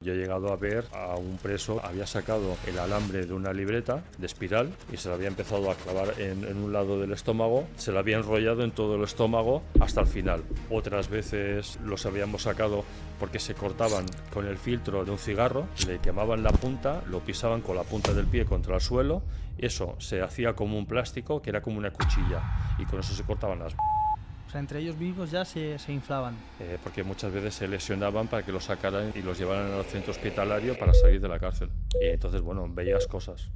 Yo he llegado a ver a un preso, había sacado el alambre de una libreta de espiral y se lo había empezado a clavar en un lado del estómago, se lo había enrollado en todo el estómago hasta el final. Otras veces los habíamos sacado porque se cortaban con el filtro de un cigarro, le quemaban la punta, lo pisaban con la punta del pie contra el suelo, eso se hacía como un plástico que era como una cuchilla y con eso se cortaban las... O sea, entre ellos mismos ya se inflaban. Porque muchas veces se lesionaban para que los sacaran y los llevaran al centro hospitalario para salir de la cárcel. Y entonces, bueno, veías cosas.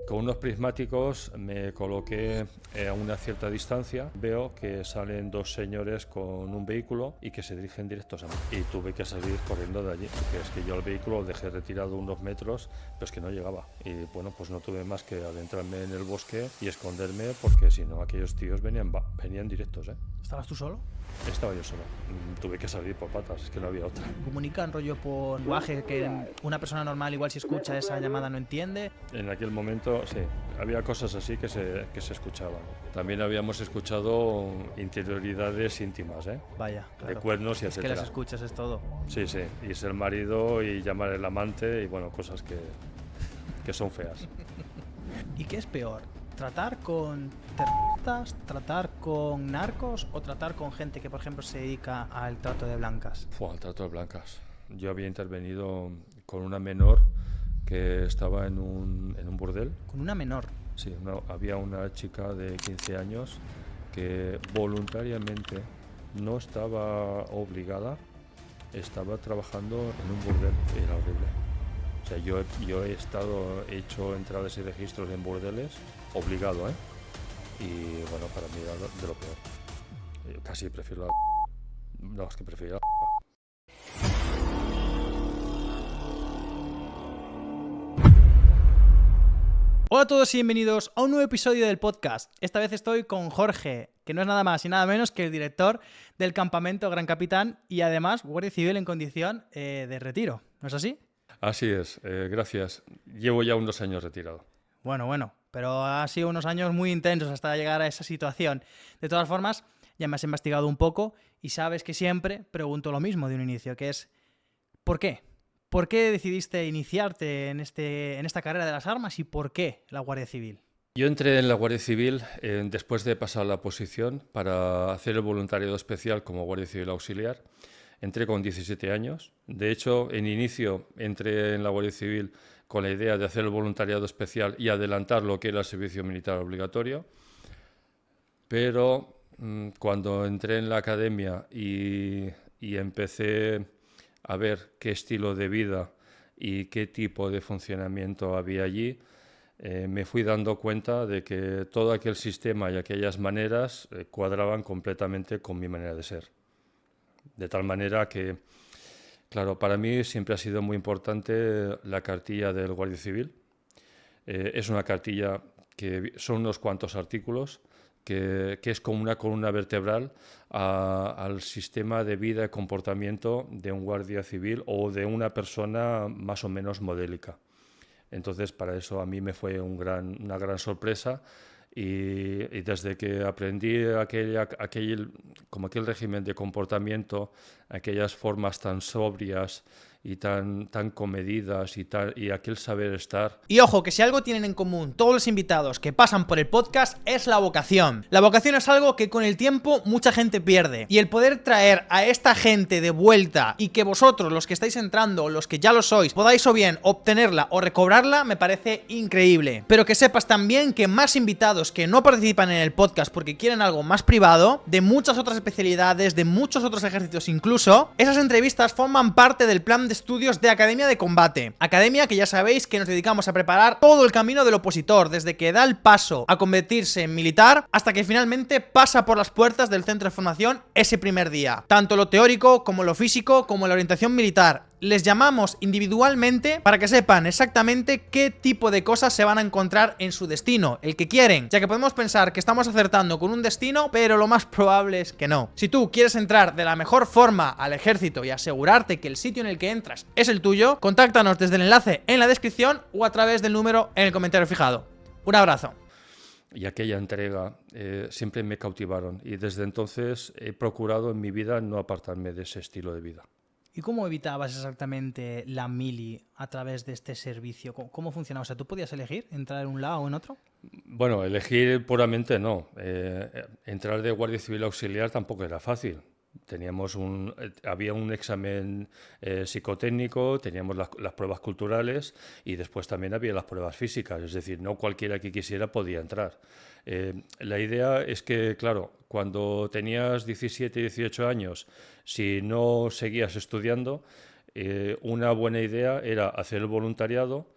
Con unos prismáticos me coloqué a una cierta distancia. Veo que salen dos señores con un vehículo y que se dirigen directos a mí. Y tuve que salir corriendo de allí, porque es que yo el vehículo lo dejé retirado unos metros, pero es que no llegaba. Y bueno, pues no tuve más que adentrarme en el bosque y esconderme, porque si no, aquellos tíos venían directos, ¿eh? ¿Estabas tú solo? Estaba yo solo. Tuve que salir por patas, es que no había otra. ¿Comunican rollo por lenguaje que una persona normal igual si escucha esa llamada no entiende? En aquel momento, sí, había cosas así que se escuchaban. También habíamos escuchado interioridades íntimas, ¿eh? Vaya, claro. De cuernos y es etcétera. Que las escuchas es todo. Sí, sí, y ser marido y llamar el amante y bueno, cosas que son feas. ¿Y qué es peor? ¿Tratar con terroristas, tratar con narcos o tratar con gente que, por ejemplo, se dedica al trato de blancas? Al trato de blancas. Yo había intervenido con una menor que estaba en un burdel. ¿Con una menor? Sí, había una chica de 15 años que voluntariamente no estaba obligada, estaba trabajando en un burdel. Era horrible. O sea, yo he hecho entradas y registros en burdeles, obligado, ¿eh? Y bueno, para mí era de lo peor. Yo casi prefiero la... No, es que prefiero la... Hola a todos y bienvenidos a un nuevo episodio del podcast. Esta vez estoy con Jorge, que no es nada más y nada menos que el director del campamento Gran Capitán y además guardia civil en condición de retiro. ¿No es así? Así es, gracias. Llevo ya unos años retirado. Bueno, pero ha sido unos años muy intensos hasta llegar a esa situación. De todas formas, ya me has investigado un poco y sabes que siempre pregunto lo mismo de un inicio, que es ¿por qué? ¿Por qué decidiste iniciarte en esta carrera de las armas y por qué la Guardia Civil? Yo entré en la Guardia Civil después de pasar la oposición para hacer el voluntariado especial como Guardia Civil Auxiliar. Entré con 17 años. De hecho, en inicio entré en la Guardia Civil con la idea de hacer el voluntariado especial y adelantar lo que era el servicio militar obligatorio. Pero cuando entré en la academia y empecé a ver qué estilo de vida y qué tipo de funcionamiento había allí, me fui dando cuenta de que todo aquel sistema y aquellas maneras cuadraban completamente con mi manera de ser. De tal manera que, claro, para mí siempre ha sido muy importante la cartilla del Guardia Civil. Es una cartilla que son unos cuantos artículos, que es como una columna vertebral al sistema de vida y comportamiento de un guardia civil o de una persona más o menos modélica. Entonces, para eso a mí me fue una gran sorpresa y desde que aprendí aquel régimen de comportamiento, aquellas formas tan sobrias y tan comedidas y aquel saber estar. Y ojo, que si algo tienen en común todos los invitados que pasan por el podcast es la vocación. La vocación es algo que con el tiempo mucha gente pierde. Y el poder traer a esta gente de vuelta y que vosotros, los que estáis entrando o los que ya lo sois, podáis o bien obtenerla o recobrarla, me parece increíble. Pero que sepas también que más invitados que no participan en el podcast porque quieren algo más privado, de muchas otras especialidades, de muchos otros ejércitos incluso, esas entrevistas forman parte del plan de estudios de Academia de Combate. Academia que ya sabéis que nos dedicamos a preparar todo el camino del opositor, desde que da el paso a convertirse en militar hasta que finalmente pasa por las puertas del centro de formación ese primer día. Tanto lo teórico como lo físico como la orientación militar. Les llamamos individualmente para que sepan exactamente qué tipo de cosas se van a encontrar en su destino, el que quieren, ya que podemos pensar que estamos acertando con un destino, pero lo más probable es que no. Si tú quieres entrar de la mejor forma al ejército y asegurarte que el sitio en el que entras es el tuyo, contáctanos desde el enlace en la descripción o a través del número en el comentario fijado. Un abrazo. Y aquella entrega siempre me cautivaron y desde entonces he procurado en mi vida no apartarme de ese estilo de vida. ¿Y cómo evitabas exactamente la mili a través de este servicio? ¿Cómo funcionaba? O sea, ¿tú podías elegir entrar en un lado o en otro? Bueno, elegir puramente no. Entrar de Guardia Civil Auxiliar tampoco era fácil. Había un examen psicotécnico, teníamos las pruebas culturales y después también había las pruebas físicas. Es decir, no cualquiera que quisiera podía entrar. La idea es que, claro, cuando tenías 17, 18 años, si no seguías estudiando, una buena idea era hacer el voluntariado,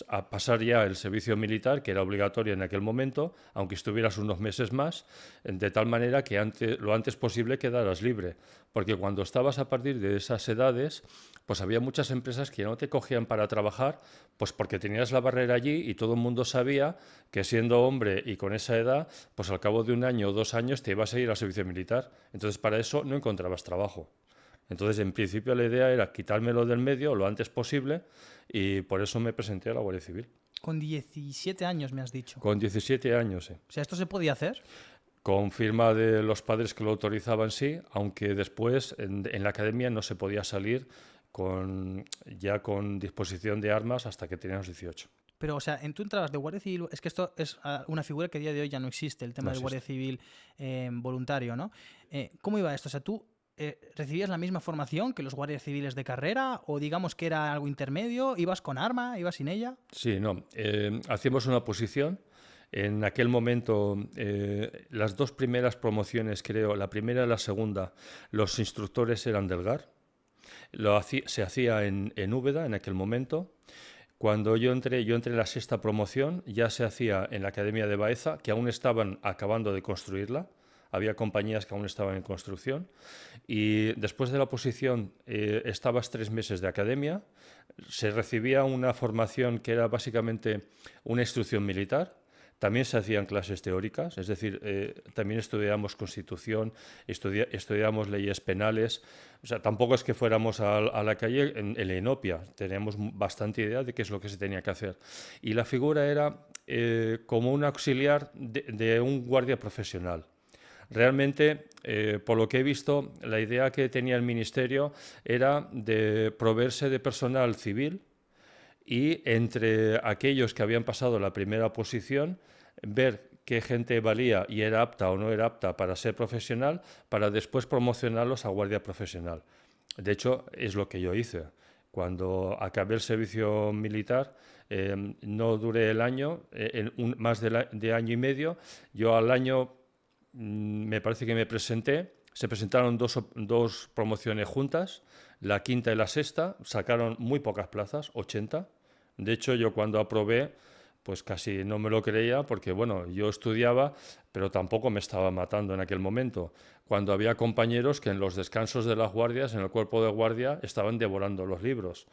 a pasar ya el servicio militar, que era obligatorio en aquel momento, aunque estuvieras unos meses más, de tal manera que lo antes posible quedaras libre. Porque cuando estabas a partir de esas edades, pues había muchas empresas que no te cogían para trabajar, pues porque tenías la barrera allí y todo el mundo sabía que siendo hombre y con esa edad, pues al cabo de 1 año o 2 años te ibas a ir al servicio militar. Entonces para eso no encontrabas trabajo. Entonces, en principio, la idea era quitármelo del medio lo antes posible y por eso me presenté a la Guardia Civil. Con 17 años me has dicho. Con 17 años, sí. O sea, ¿esto se podía hacer? Con firma de los padres que lo autorizaban, sí, aunque después en la academia no se podía salir ya con disposición de armas hasta que teníamos 18. Pero, o sea, tú entrabas de Guardia Civil, es que esto es una figura que a día de hoy ya no existe, el tema No del Guardia existe. Civil voluntario, ¿no? ¿Cómo iba esto? O sea, tú recibías la misma formación que los guardias civiles de carrera o digamos que era algo intermedio, ibas con arma, ibas sin ella. Sí, no. Hacíamos una oposición. En aquel momento, las dos primeras promociones, creo, la primera y la segunda, los instructores eran del GAR. Se hacía en Úbeda en aquel momento. Cuando yo entré en la sexta promoción, ya se hacía en la Academia de Baeza, que aún estaban acabando de construirla. Había compañías que aún estaban en construcción. Y después de la oposición estabas 3 meses de academia. Se recibía una formación que era básicamente una instrucción militar. También se hacían clases teóricas, es decir, también estudiábamos Constitución, estudiábamos leyes penales. O sea, tampoco es que fuéramos a la calle en la inopia, teníamos bastante idea de qué es lo que se tenía que hacer. Y la figura era como un auxiliar de un guardia profesional. Realmente, por lo que he visto, la idea que tenía el Ministerio era de proveerse de personal civil y entre aquellos que habían pasado la primera posición, ver qué gente valía y era apta o no era apta para ser profesional, para después promocionarlos a guardia profesional. De hecho, es lo que yo hice. Cuando acabé el servicio militar, no duré el año, más de año y medio. Yo al año me parece que me presenté, se presentaron dos promociones juntas, la quinta y la sexta, sacaron muy pocas plazas, 80. De hecho, yo cuando aprobé, pues casi no me lo creía porque, bueno, yo estudiaba, pero tampoco me estaba matando en aquel momento. Cuando había compañeros que en los descansos de las guardias, en el cuerpo de guardia, estaban devorando los libros.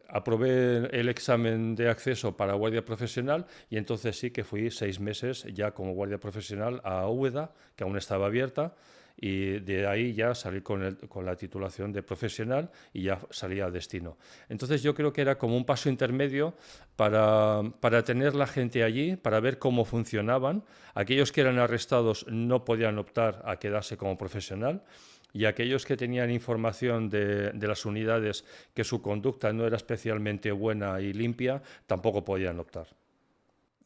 Aprobé el examen de acceso para guardia profesional y entonces sí que fui 6 meses ya como guardia profesional a Úbeda, que aún estaba abierta, y de ahí ya salí con la titulación de profesional y ya salí a destino. Entonces yo creo que era como un paso intermedio para tener la gente allí, para ver cómo funcionaban. Aquellos que eran arrestados no podían optar a quedarse como profesional y aquellos que tenían información de las unidades que su conducta no era especialmente buena y limpia, tampoco podían optar.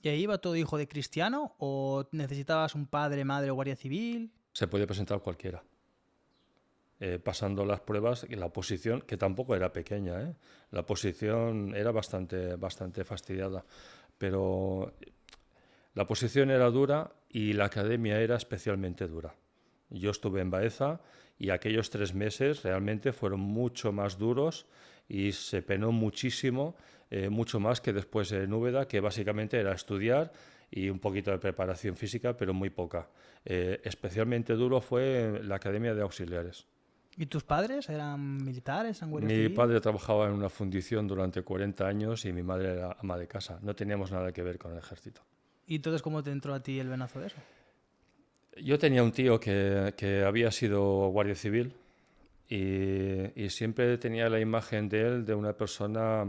¿Y ahí iba todo hijo de cristiano o necesitabas un padre, madre o guardia civil? Se podía presentar cualquiera. Pasando las pruebas, y la oposición, que tampoco era pequeña, ¿eh? La oposición era bastante fastidiada, pero la oposición era dura y la academia era especialmente dura. Yo estuve en Baeza y aquellos 3 meses realmente fueron mucho más duros y se penó muchísimo, mucho más que después en Úbeda, que básicamente era estudiar y un poquito de preparación física, pero muy poca. Especialmente duro fue la Academia de Auxiliares. ¿Y tus padres eran militares, eran guardia Mi civil? padre trabajaba en una fundición durante 40 años y mi madre era ama de casa. No teníamos nada que ver con el ejército. ¿Y entonces cómo te entró a ti el venazo de eso? Yo tenía un tío que había sido guardia civil y siempre tenía la imagen de él de una persona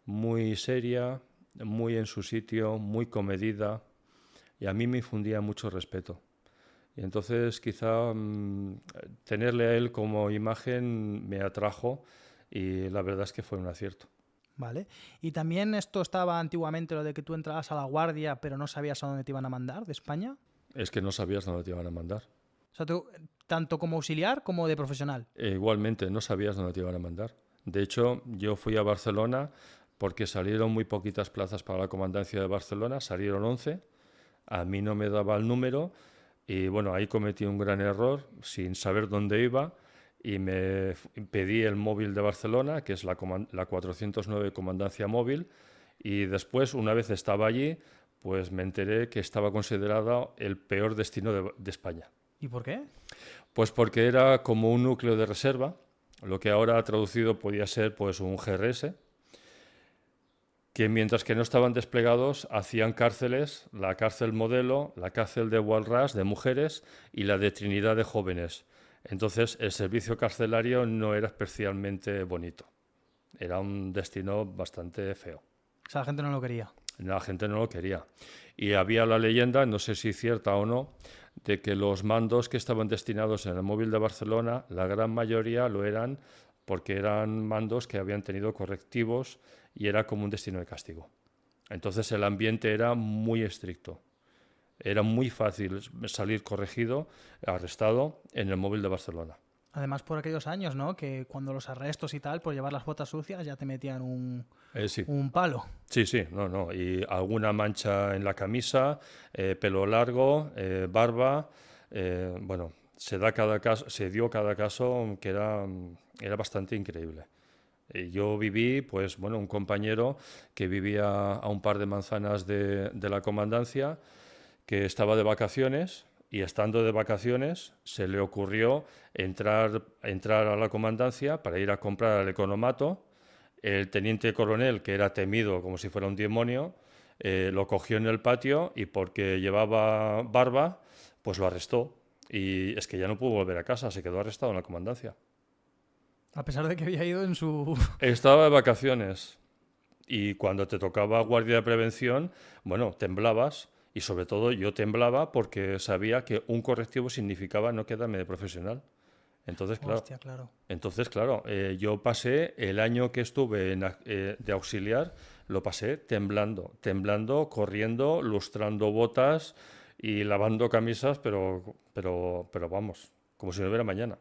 muy seria, muy en su sitio, muy comedida y a mí me infundía mucho respeto. Y entonces quizá tenerle a él como imagen me atrajo y la verdad es que fue un acierto. Vale. Y también esto estaba antiguamente lo de que tú entrabas a la guardia, pero no sabías a dónde te iban a mandar de España. Es que no sabías dónde te iban a mandar. O sea, tanto como auxiliar como de profesional. Igualmente, no sabías dónde te iban a mandar. De hecho, yo fui a Barcelona porque salieron muy poquitas plazas para la comandancia de Barcelona, salieron 11, a mí no me daba el número y bueno, ahí cometí un gran error sin saber dónde iba y pedí el móvil de Barcelona, que es la 409 Comandancia Móvil, y después, una vez estaba allí, pues me enteré que estaba considerado el peor destino de España. ¿Y por qué? Pues porque era como un núcleo de reserva, lo que ahora traducido podía ser pues un GRS, que mientras que no estaban desplegados hacían cárceles, la cárcel modelo, la cárcel de Walras de mujeres y la de Trinidad de jóvenes. Entonces el servicio carcelario no era especialmente bonito, era un destino bastante feo. O sea, la gente no lo quería. La gente no lo quería. Y había la leyenda, no sé si cierta o no, de que los mandos que estaban destinados en el móvil de Barcelona, la gran mayoría lo eran porque eran mandos que habían tenido correctivos y era como un destino de castigo. Entonces el ambiente era muy estricto. Era muy fácil salir corregido, arrestado en el móvil de Barcelona. Además, por aquellos años, ¿no? Que cuando los arrestos y tal, por llevar las botas sucias, ya te metían Sí. un palo. Sí, sí, no. Y alguna mancha en la camisa, pelo largo, barba. Bueno, se dio cada caso que era bastante increíble. Yo viví, pues bueno, un compañero que vivía a un par de manzanas de la comandancia, que estaba de vacaciones y estando de vacaciones se le ocurrió entrar a la comandancia para ir a comprar al economato. El teniente coronel, que era temido como si fuera un demonio, lo cogió en el patio y porque llevaba barba, pues lo arrestó. Y es que ya no pudo volver a casa, se quedó arrestado en la comandancia. A pesar de que había ido en su... Estaba de vacaciones y cuando te tocaba guardia de prevención, bueno, temblabas y sobre todo yo temblaba porque sabía que un correctivo significaba no quedarme de profesional. Entonces, claro, Hostia, claro. yo pasé el año que estuve de auxiliar, lo pasé temblando, corriendo, lustrando botas y lavando camisas, pero vamos, como si no hubiera mañana.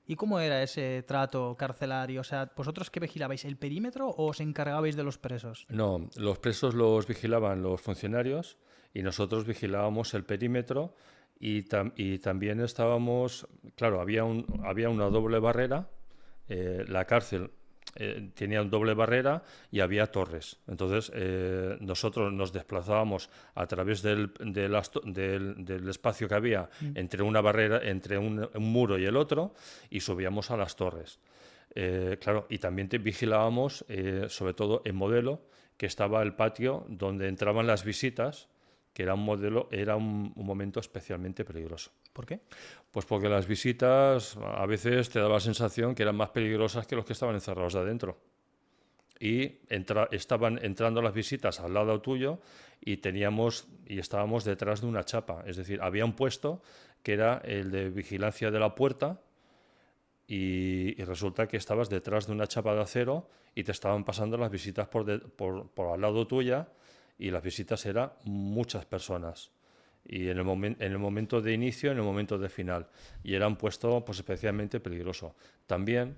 ¿Y cómo era ese trato carcelario? O sea, ¿vosotros qué vigilabais? ¿El perímetro o os encargabais de los presos? No, los presos los vigilaban los funcionarios y nosotros vigilábamos el perímetro y también estábamos, claro, había una doble barrera, la cárcel tenía una doble barrera y había torres. Entonces nosotros nos desplazábamos a través del espacio que había entre una barrera, entre un muro y el otro y subíamos a las torres. Claro, y también vigilábamos, sobre todo en Modelo, que estaba el patio donde entraban las visitas, que era un momento especialmente peligroso. ¿Por qué? Pues porque las visitas a veces te daba la sensación que eran más peligrosas que los que estaban encerrados de adentro. Y estaban entrando las visitas al lado tuyo y estábamos detrás de una chapa. Es decir, había un puesto que era el de vigilancia de la puerta y resulta que estabas detrás de una chapa de acero y te estaban pasando las visitas por al lado tuya y las visitas eran muchas personas. Y en el momento de inicio, en el momento de final. Y era un puesto pues, especialmente peligroso. También,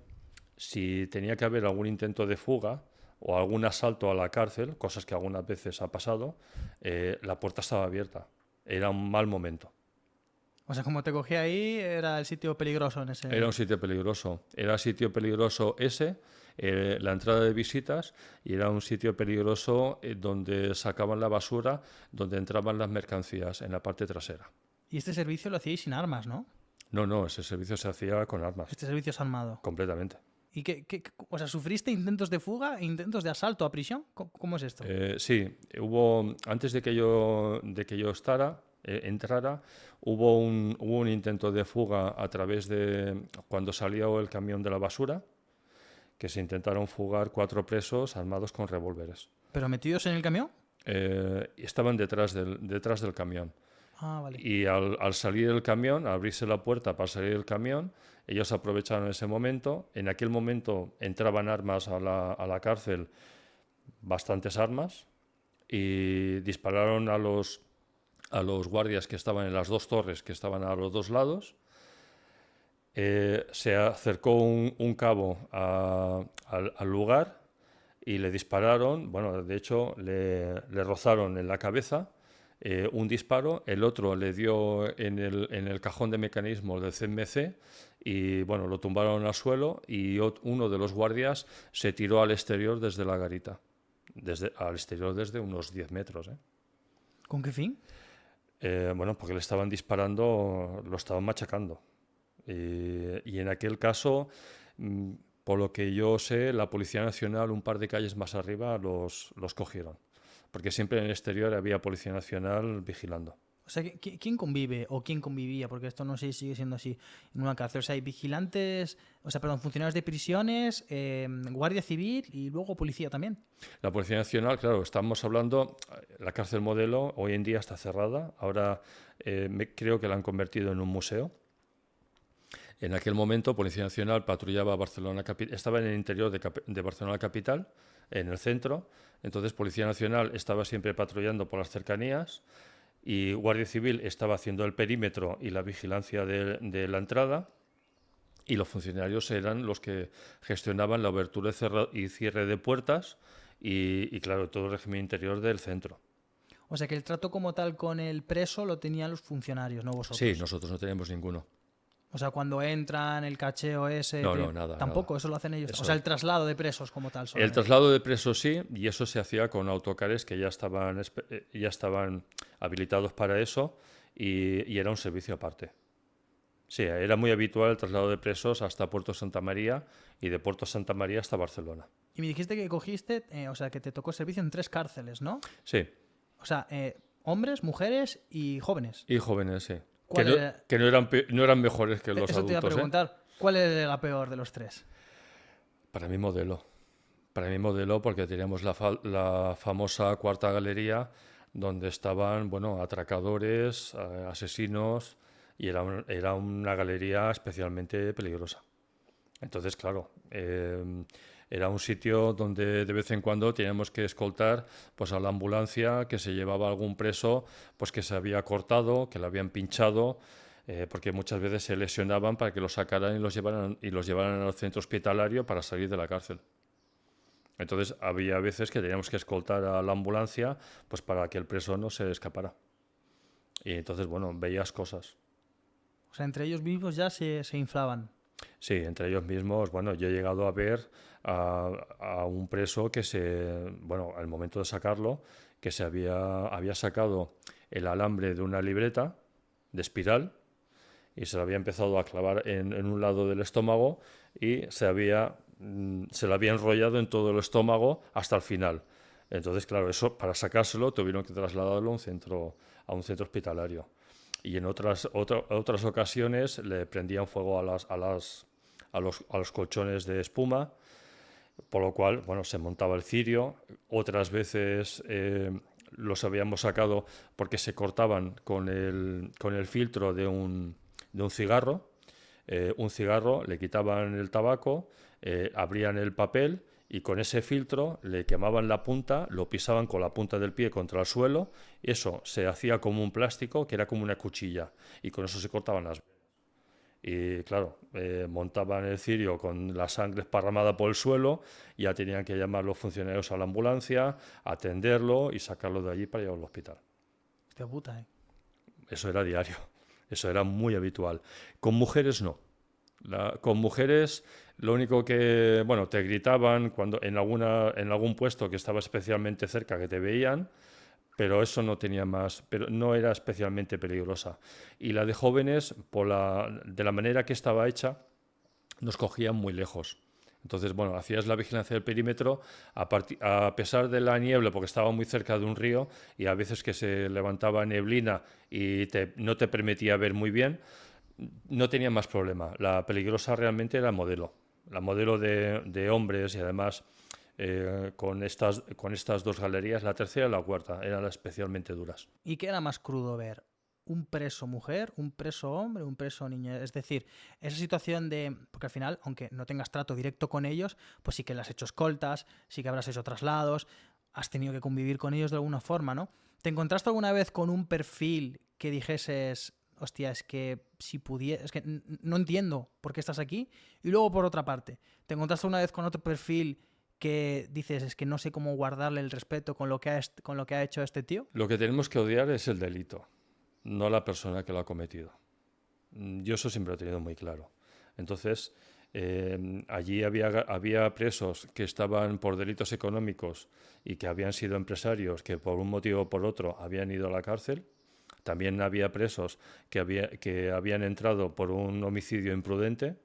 si tenía que haber algún intento de fuga o algún asalto a la cárcel, cosas que algunas veces ha pasado, la puerta estaba abierta. Era un mal momento. O sea, como te cogí ahí, era el sitio peligroso en ese... Era un sitio peligroso. Era sitio peligroso ese, la entrada de visitas, y era un sitio peligroso donde sacaban la basura, donde entraban las mercancías en la parte trasera. Y este servicio lo hacíais sin armas, ¿no? No, ese servicio se hacía con armas. Este servicio es armado. Completamente. ¿Y o sea, sufriste intentos de fuga e intentos de asalto a prisión? ¿Cómo es esto? Sí, antes de que yo entrara, hubo un intento de fuga a través de cuando salió el camión de la basura, que se intentaron fugar 4 presos armados con revólveres. ¿Pero metidos en el camión? Estaban detrás del camión. Ah, vale. Y al salir del camión, al abrirse la puerta para salir del camión, ellos aprovecharon ese momento. En aquel momento entraban armas a la cárcel, bastantes armas, y dispararon a los guardias que estaban en las dos torres que estaban a los dos lados. Se acercó un cabo al lugar y le dispararon. Bueno, de hecho, le rozaron en la cabeza un disparo, el otro le dio en el cajón de mecanismos del CMC y bueno, lo tumbaron al suelo y uno de los guardias se tiró al exterior desde la garita. Al exterior desde unos 10 metros. ¿Con qué fin? Bueno, porque le estaban disparando, lo estaban machacando. Y en aquel caso, por lo que yo sé, la Policía Nacional un par de calles más arriba los cogieron. Porque siempre en el exterior había Policía Nacional vigilando. O sea, ¿quién convive o quién convivía? Porque esto no sé si sigue siendo así en una cárcel. O sea, hay vigilantes, funcionarios de prisiones, guardia civil y luego policía también. La Policía Nacional, claro, estamos hablando, la cárcel modelo hoy en día está cerrada. Ahora creo que la han convertido en un museo. En aquel momento, Policía Nacional patrullaba Barcelona capital, estaba en el interior de Barcelona capital, en el centro. Entonces, Policía Nacional estaba siempre patrullando por las cercanías y Guardia Civil estaba haciendo el perímetro y la vigilancia de la entrada. Y los funcionarios eran los que gestionaban la abertura y cierre de puertas y, claro, todo el régimen interior del centro. O sea, que el trato como tal con el preso lo tenían los funcionarios, no vosotros. Sí, nosotros no teníamos ninguno. O sea, cuando entran, el cacheo ese... No, nada. Tampoco, nada. eso lo hacen ellos. Eso. O sea, el traslado de presos como tal. El traslado de presos sí, y eso se hacía con autocares que ya estaban habilitados para eso y era un servicio aparte. Sí, era muy habitual el traslado de presos hasta Puerto Santa María y de Puerto Santa María hasta Barcelona. Y me dijiste que cogiste, que te tocó servicio en 3 cárceles, ¿no? Sí. O sea, hombres, mujeres y jóvenes. Y jóvenes, sí. ¿Cuál Que no eran mejores que los Eso adultos. te iba a preguntar. ¿Cuál es la peor de los 3? Para mi modelo. Para mi modelo, porque teníamos la famosa cuarta galería donde estaban, bueno, atracadores, asesinos, y era una galería especialmente peligrosa. Entonces, claro, era un sitio donde de vez en cuando teníamos que escoltar pues, a la ambulancia que se llevaba a algún preso pues, que se había cortado, que le habían pinchado, porque muchas veces se lesionaban para que los sacaran y los llevaran al centro hospitalario para salir de la cárcel. Entonces había veces que teníamos que escoltar a la ambulancia pues, para que el preso no se escapara. Y entonces, bueno, veías cosas. O sea, entre ellos mismos ya se inflaban. Sí, entre ellos mismos, bueno, yo he llegado a ver a un preso que al momento de sacarlo, que se había sacado el alambre de una libreta de espiral y se lo había empezado a clavar en un lado del estómago y se lo había enrollado en todo el estómago hasta el final. Entonces, claro, eso para sacárselo tuvieron que trasladarlo a un centro hospitalario. Y en otras ocasiones le prendían fuego a los colchones de espuma, por lo cual, bueno, se montaba el cirio. Otras veces los habíamos sacado porque se cortaban con el filtro de un cigarro. Un cigarro, le quitaban el tabaco, abrían el papel y con ese filtro le quemaban la punta, lo pisaban con la punta del pie contra el suelo, y eso se hacía como un plástico que era como una cuchilla y con eso se cortaban las venas. Y claro, montaban el cirio con la sangre esparramada por el suelo, y ya tenían que llamar los funcionarios a la ambulancia, atenderlo y sacarlo de allí para llevarlo al hospital. Hostia puta, ¿eh? Eso era diario, eso era muy habitual. Con mujeres no. Con mujeres lo único que, bueno, te gritaban cuando en algún puesto que estaba especialmente cerca que te veían, pero eso no tenía más, pero no era especialmente peligrosa. Y la de jóvenes, de la manera que estaba hecha, nos cogían muy lejos. Entonces, bueno, hacías la vigilancia del perímetro a pesar de la niebla, porque estaba muy cerca de un río y a veces que se levantaba neblina y no te permitía ver muy bien, no tenía más problema. La peligrosa realmente era la modelo de hombres, y además con estas dos galerías, la tercera y la cuarta, eran especialmente duras. ¿Y qué era más crudo ver? un preso mujer, un preso hombre, un preso niño. Es decir, esa situación de... Porque al final, aunque no tengas trato directo con ellos, pues sí que le has hecho escoltas, sí que habrás hecho traslados, has tenido que convivir con ellos de alguna forma, ¿no? ¿Te encontraste alguna vez con un perfil que dijeses, hostia, es que si pudiera... Es que no entiendo por qué estás aquí? Y luego, por otra parte, ¿te encontraste una vez con otro perfil que dices, es que no sé cómo guardarle el respeto con lo que ha hecho este tío? Lo que tenemos que odiar es el delito, no la persona que lo ha cometido. Yo eso siempre lo he tenido muy claro. Entonces, allí había presos que estaban por delitos económicos y que habían sido empresarios que por un motivo o por otro habían ido a la cárcel. También había presos que habían entrado por un homicidio imprudente.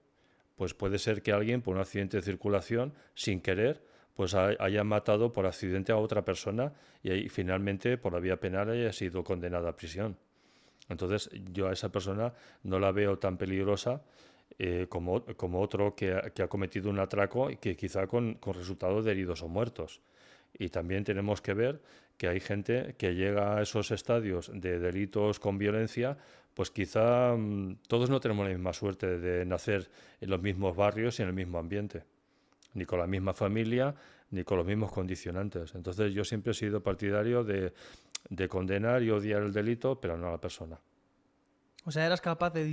Pues puede ser que alguien por un accidente de circulación, sin querer, pues haya matado por accidente a otra persona y ahí, finalmente por la vía penal haya sido condenada a prisión. Entonces yo a esa persona no la veo tan peligrosa como otro que ha cometido un atraco y que quizá con resultados de heridos o muertos. Y también tenemos que ver que hay gente que llega a esos estadios de delitos con violencia, pues quizá todos no tenemos la misma suerte de nacer en los mismos barrios y en el mismo ambiente, ni con la misma familia, ni con los mismos condicionantes. Entonces yo siempre he sido partidario de condenar y odiar el delito, pero no a la persona. O sea, eras capaz de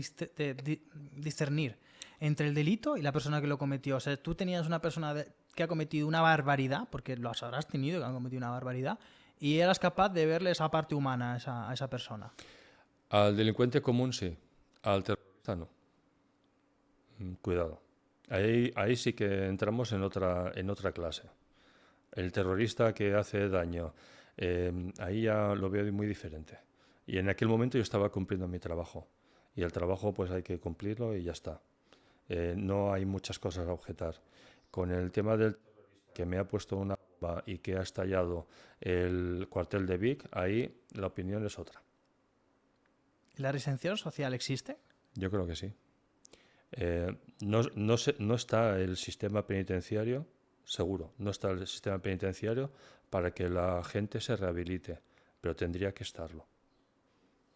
discernir entre el delito y la persona que lo cometió. O sea, tú tenías una persona que ha cometido una barbaridad, porque lo habrás tenido, que han cometido una barbaridad, y eras capaz de verle esa parte humana a esa persona. Al delincuente común sí, al terrorista no. Cuidado. Ahí sí que entramos en otra clase. El terrorista que hace daño, ahí ya lo veo muy diferente. Y en aquel momento yo estaba cumpliendo mi trabajo. Y el trabajo pues hay que cumplirlo y ya está. No hay muchas cosas a objetar. Con el tema del terrorista que me ha puesto una bomba y que ha estallado el cuartel de Vic, ahí la opinión es otra. ¿La reinserción social existe? Yo creo que sí. No está el sistema penitenciario, seguro, no está el sistema penitenciario para que la gente se rehabilite, pero tendría que estarlo.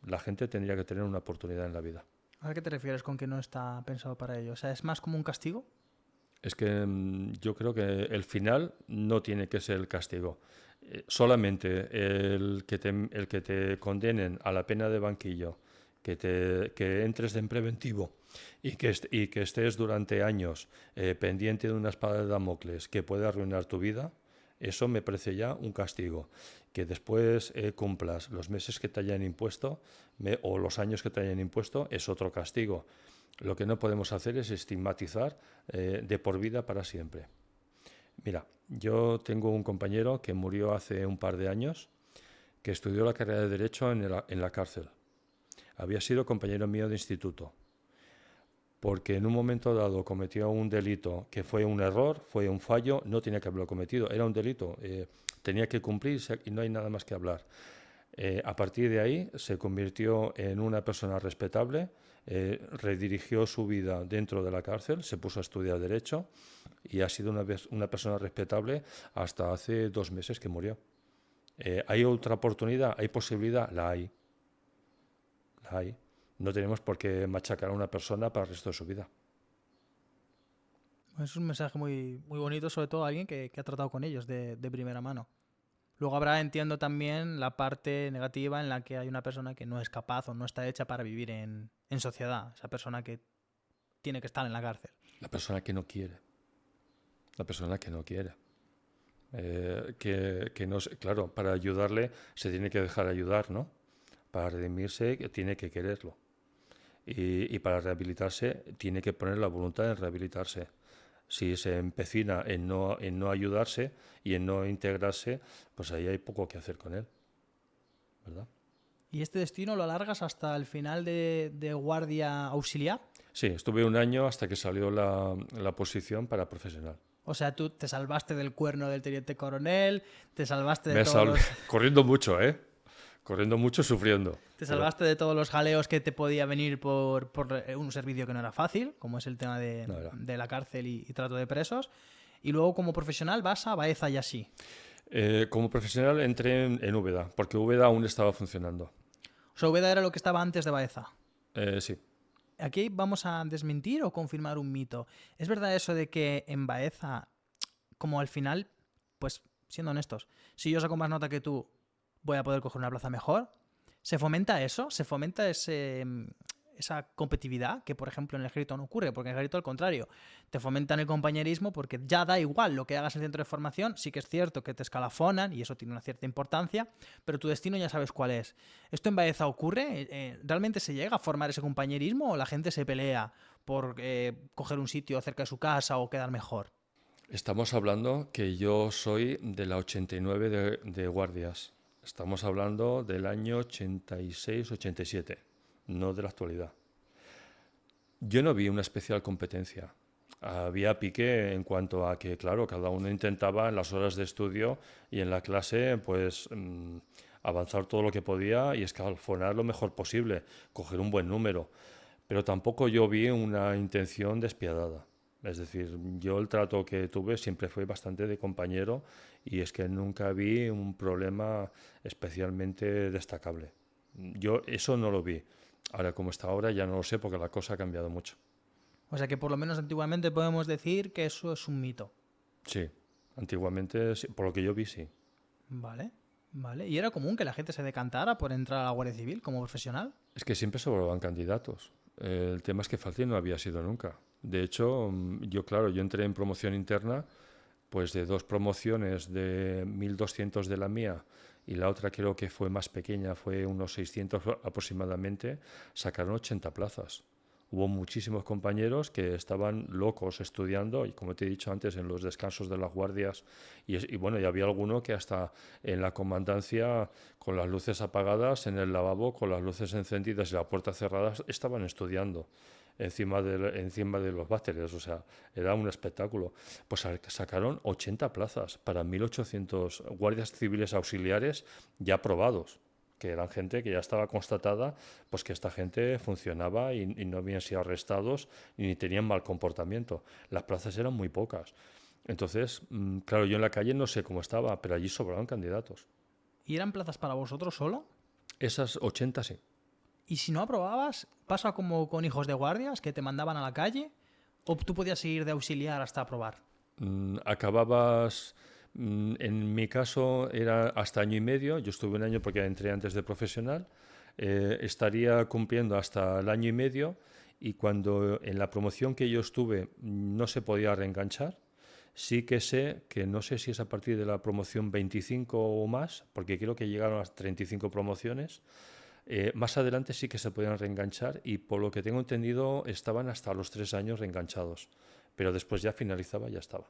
La gente tendría que tener una oportunidad en la vida. ¿A qué te refieres con que no está pensado para ello? O sea, ¿es más como un castigo? Es que yo creo que el final no tiene que ser el castigo. Solamente el que te condenen a la pena de banquillo, que entres en preventivo y que estés durante años pendiente de una espada de Damocles que puede arruinar tu vida, eso me parece ya un castigo. Que después cumplas los meses que te hayan impuesto o los años que te hayan impuesto es otro castigo. Lo que no podemos hacer es estigmatizar de por vida para siempre. Mira, yo tengo un compañero que murió hace un par de años, que estudió la carrera de Derecho en la cárcel. Había sido compañero mío de instituto, porque en un momento dado cometió un delito que fue un error, fue un fallo, no tenía que haberlo cometido, era un delito, tenía que cumplirse y no hay nada más que hablar. A partir de ahí se convirtió en una persona respetable, redirigió su vida dentro de la cárcel, se puso a estudiar Derecho y ha sido una persona respetable hasta hace 2 meses que murió. ¿Hay otra oportunidad? ¿Hay posibilidad? La hay. La hay. No tenemos por qué machacar a una persona para el resto de su vida. Es un mensaje muy, muy bonito, sobre todo a alguien que ha tratado con ellos de primera mano. Luego habrá, entiendo también, la parte negativa en la que hay una persona que no es capaz o no está hecha para vivir en sociedad. Esa persona que tiene que estar en la cárcel. La persona que no quiere. La persona que no quiere. Claro, para ayudarle se tiene que dejar ayudar, ¿no? Para redimirse tiene que quererlo. Y para rehabilitarse tiene que poner la voluntad en rehabilitarse. Si se empecina en no ayudarse y en no integrarse, pues ahí hay poco que hacer con él, ¿verdad? ¿Y este destino lo alargas hasta el final de guardia auxiliar? Sí, estuve 1 año hasta que salió la posición para profesional. O sea, tú te salvaste del cuerno del teniente coronel, te salvaste de todos los... Corriendo mucho, corriendo mucho, sufriendo. Te salvaste de todos los jaleos que te podía venir por un servicio que no era fácil, como es el tema de la cárcel y trato de presos. Y luego como profesional vas a Baeza y así. Como profesional entré en Úbeda, porque Úbeda aún estaba funcionando. sea, Úbeda era lo que estaba antes de Baeza. Sí. Aquí vamos a desmentir o confirmar un mito. ¿Es verdad eso de que en Baeza, como al final, pues siendo honestos, si yo saco más nota que tú, voy a poder coger una plaza mejor? ¿Se fomenta eso? ¿Se fomenta esa competitividad que, por ejemplo, en el ejército no ocurre? Porque en el ejército, al contrario, te fomentan el compañerismo porque ya da igual lo que hagas en el centro de formación. Sí que es cierto que te escalafonan y eso tiene una cierta importancia, pero tu destino ya sabes cuál es. ¿Esto en Baeza ocurre? ¿Realmente se llega a formar ese compañerismo o la gente se pelea por coger un sitio cerca de su casa o quedar mejor? Estamos hablando que yo soy de la 89 de guardias. Estamos hablando del año 86-87, no de la actualidad. Yo no vi una especial competencia. Había pique en cuanto a que, claro, cada uno intentaba en las horas de estudio y en la clase, pues, avanzar todo lo que podía y escalafonar lo mejor posible, coger un buen número. Pero tampoco yo vi una intención despiadada. Es decir, yo el trato que tuve siempre fue bastante de compañero y es que nunca vi un problema especialmente destacable. Yo eso no lo vi. Ahora, como está ahora, ya no lo sé porque la cosa ha cambiado mucho. O sea que por lo menos antiguamente podemos decir que eso es un mito. Sí, antiguamente, sí, por lo que yo vi, sí. Vale, vale. ¿Y era común que la gente se decantara por entrar a la Guardia Civil como profesional? Es que siempre sobraban candidatos. El tema es que fácil no había sido nunca. De hecho, yo, claro, yo entré en promoción interna, pues de dos promociones de 1.200 de la mía y la otra creo que fue más pequeña, fue unos 600 aproximadamente, sacaron 80 plazas. Hubo muchísimos compañeros que estaban locos estudiando y, como te he dicho antes, en los descansos de las guardias y bueno, y había alguno que hasta en la comandancia con las luces apagadas, en el lavabo con las luces encendidas y la puerta cerrada estaban estudiando encima de los váteres, o sea, era un espectáculo. Pues sacaron 80 plazas para 1.800 guardias civiles auxiliares ya aprobados, que eran gente que ya estaba constatada, pues que esta gente funcionaba y no habían sido arrestados ni tenían mal comportamiento. Las plazas eran muy pocas. Entonces, claro, yo en la calle no sé cómo estaba, pero allí sobraban candidatos. ¿Y eran plazas para vosotros solo? Esas 80 sí. ¿Y si no aprobabas, pasa como con hijos de guardias que te mandaban a la calle? ¿O tú podías ir de auxiliar hasta aprobar? Acababas, en mi caso era hasta año y medio, yo estuve un año porque entré antes de profesional, estaría cumpliendo hasta el año y medio y cuando en la promoción que yo estuve no se podía reenganchar, sí que sé que no sé si es a partir de la promoción 25 o más, porque creo que llegaron a las 35 promociones. Más adelante sí que se podían reenganchar y por lo que tengo entendido estaban hasta los 3 años reenganchados, pero después ya finalizaba y ya estaba,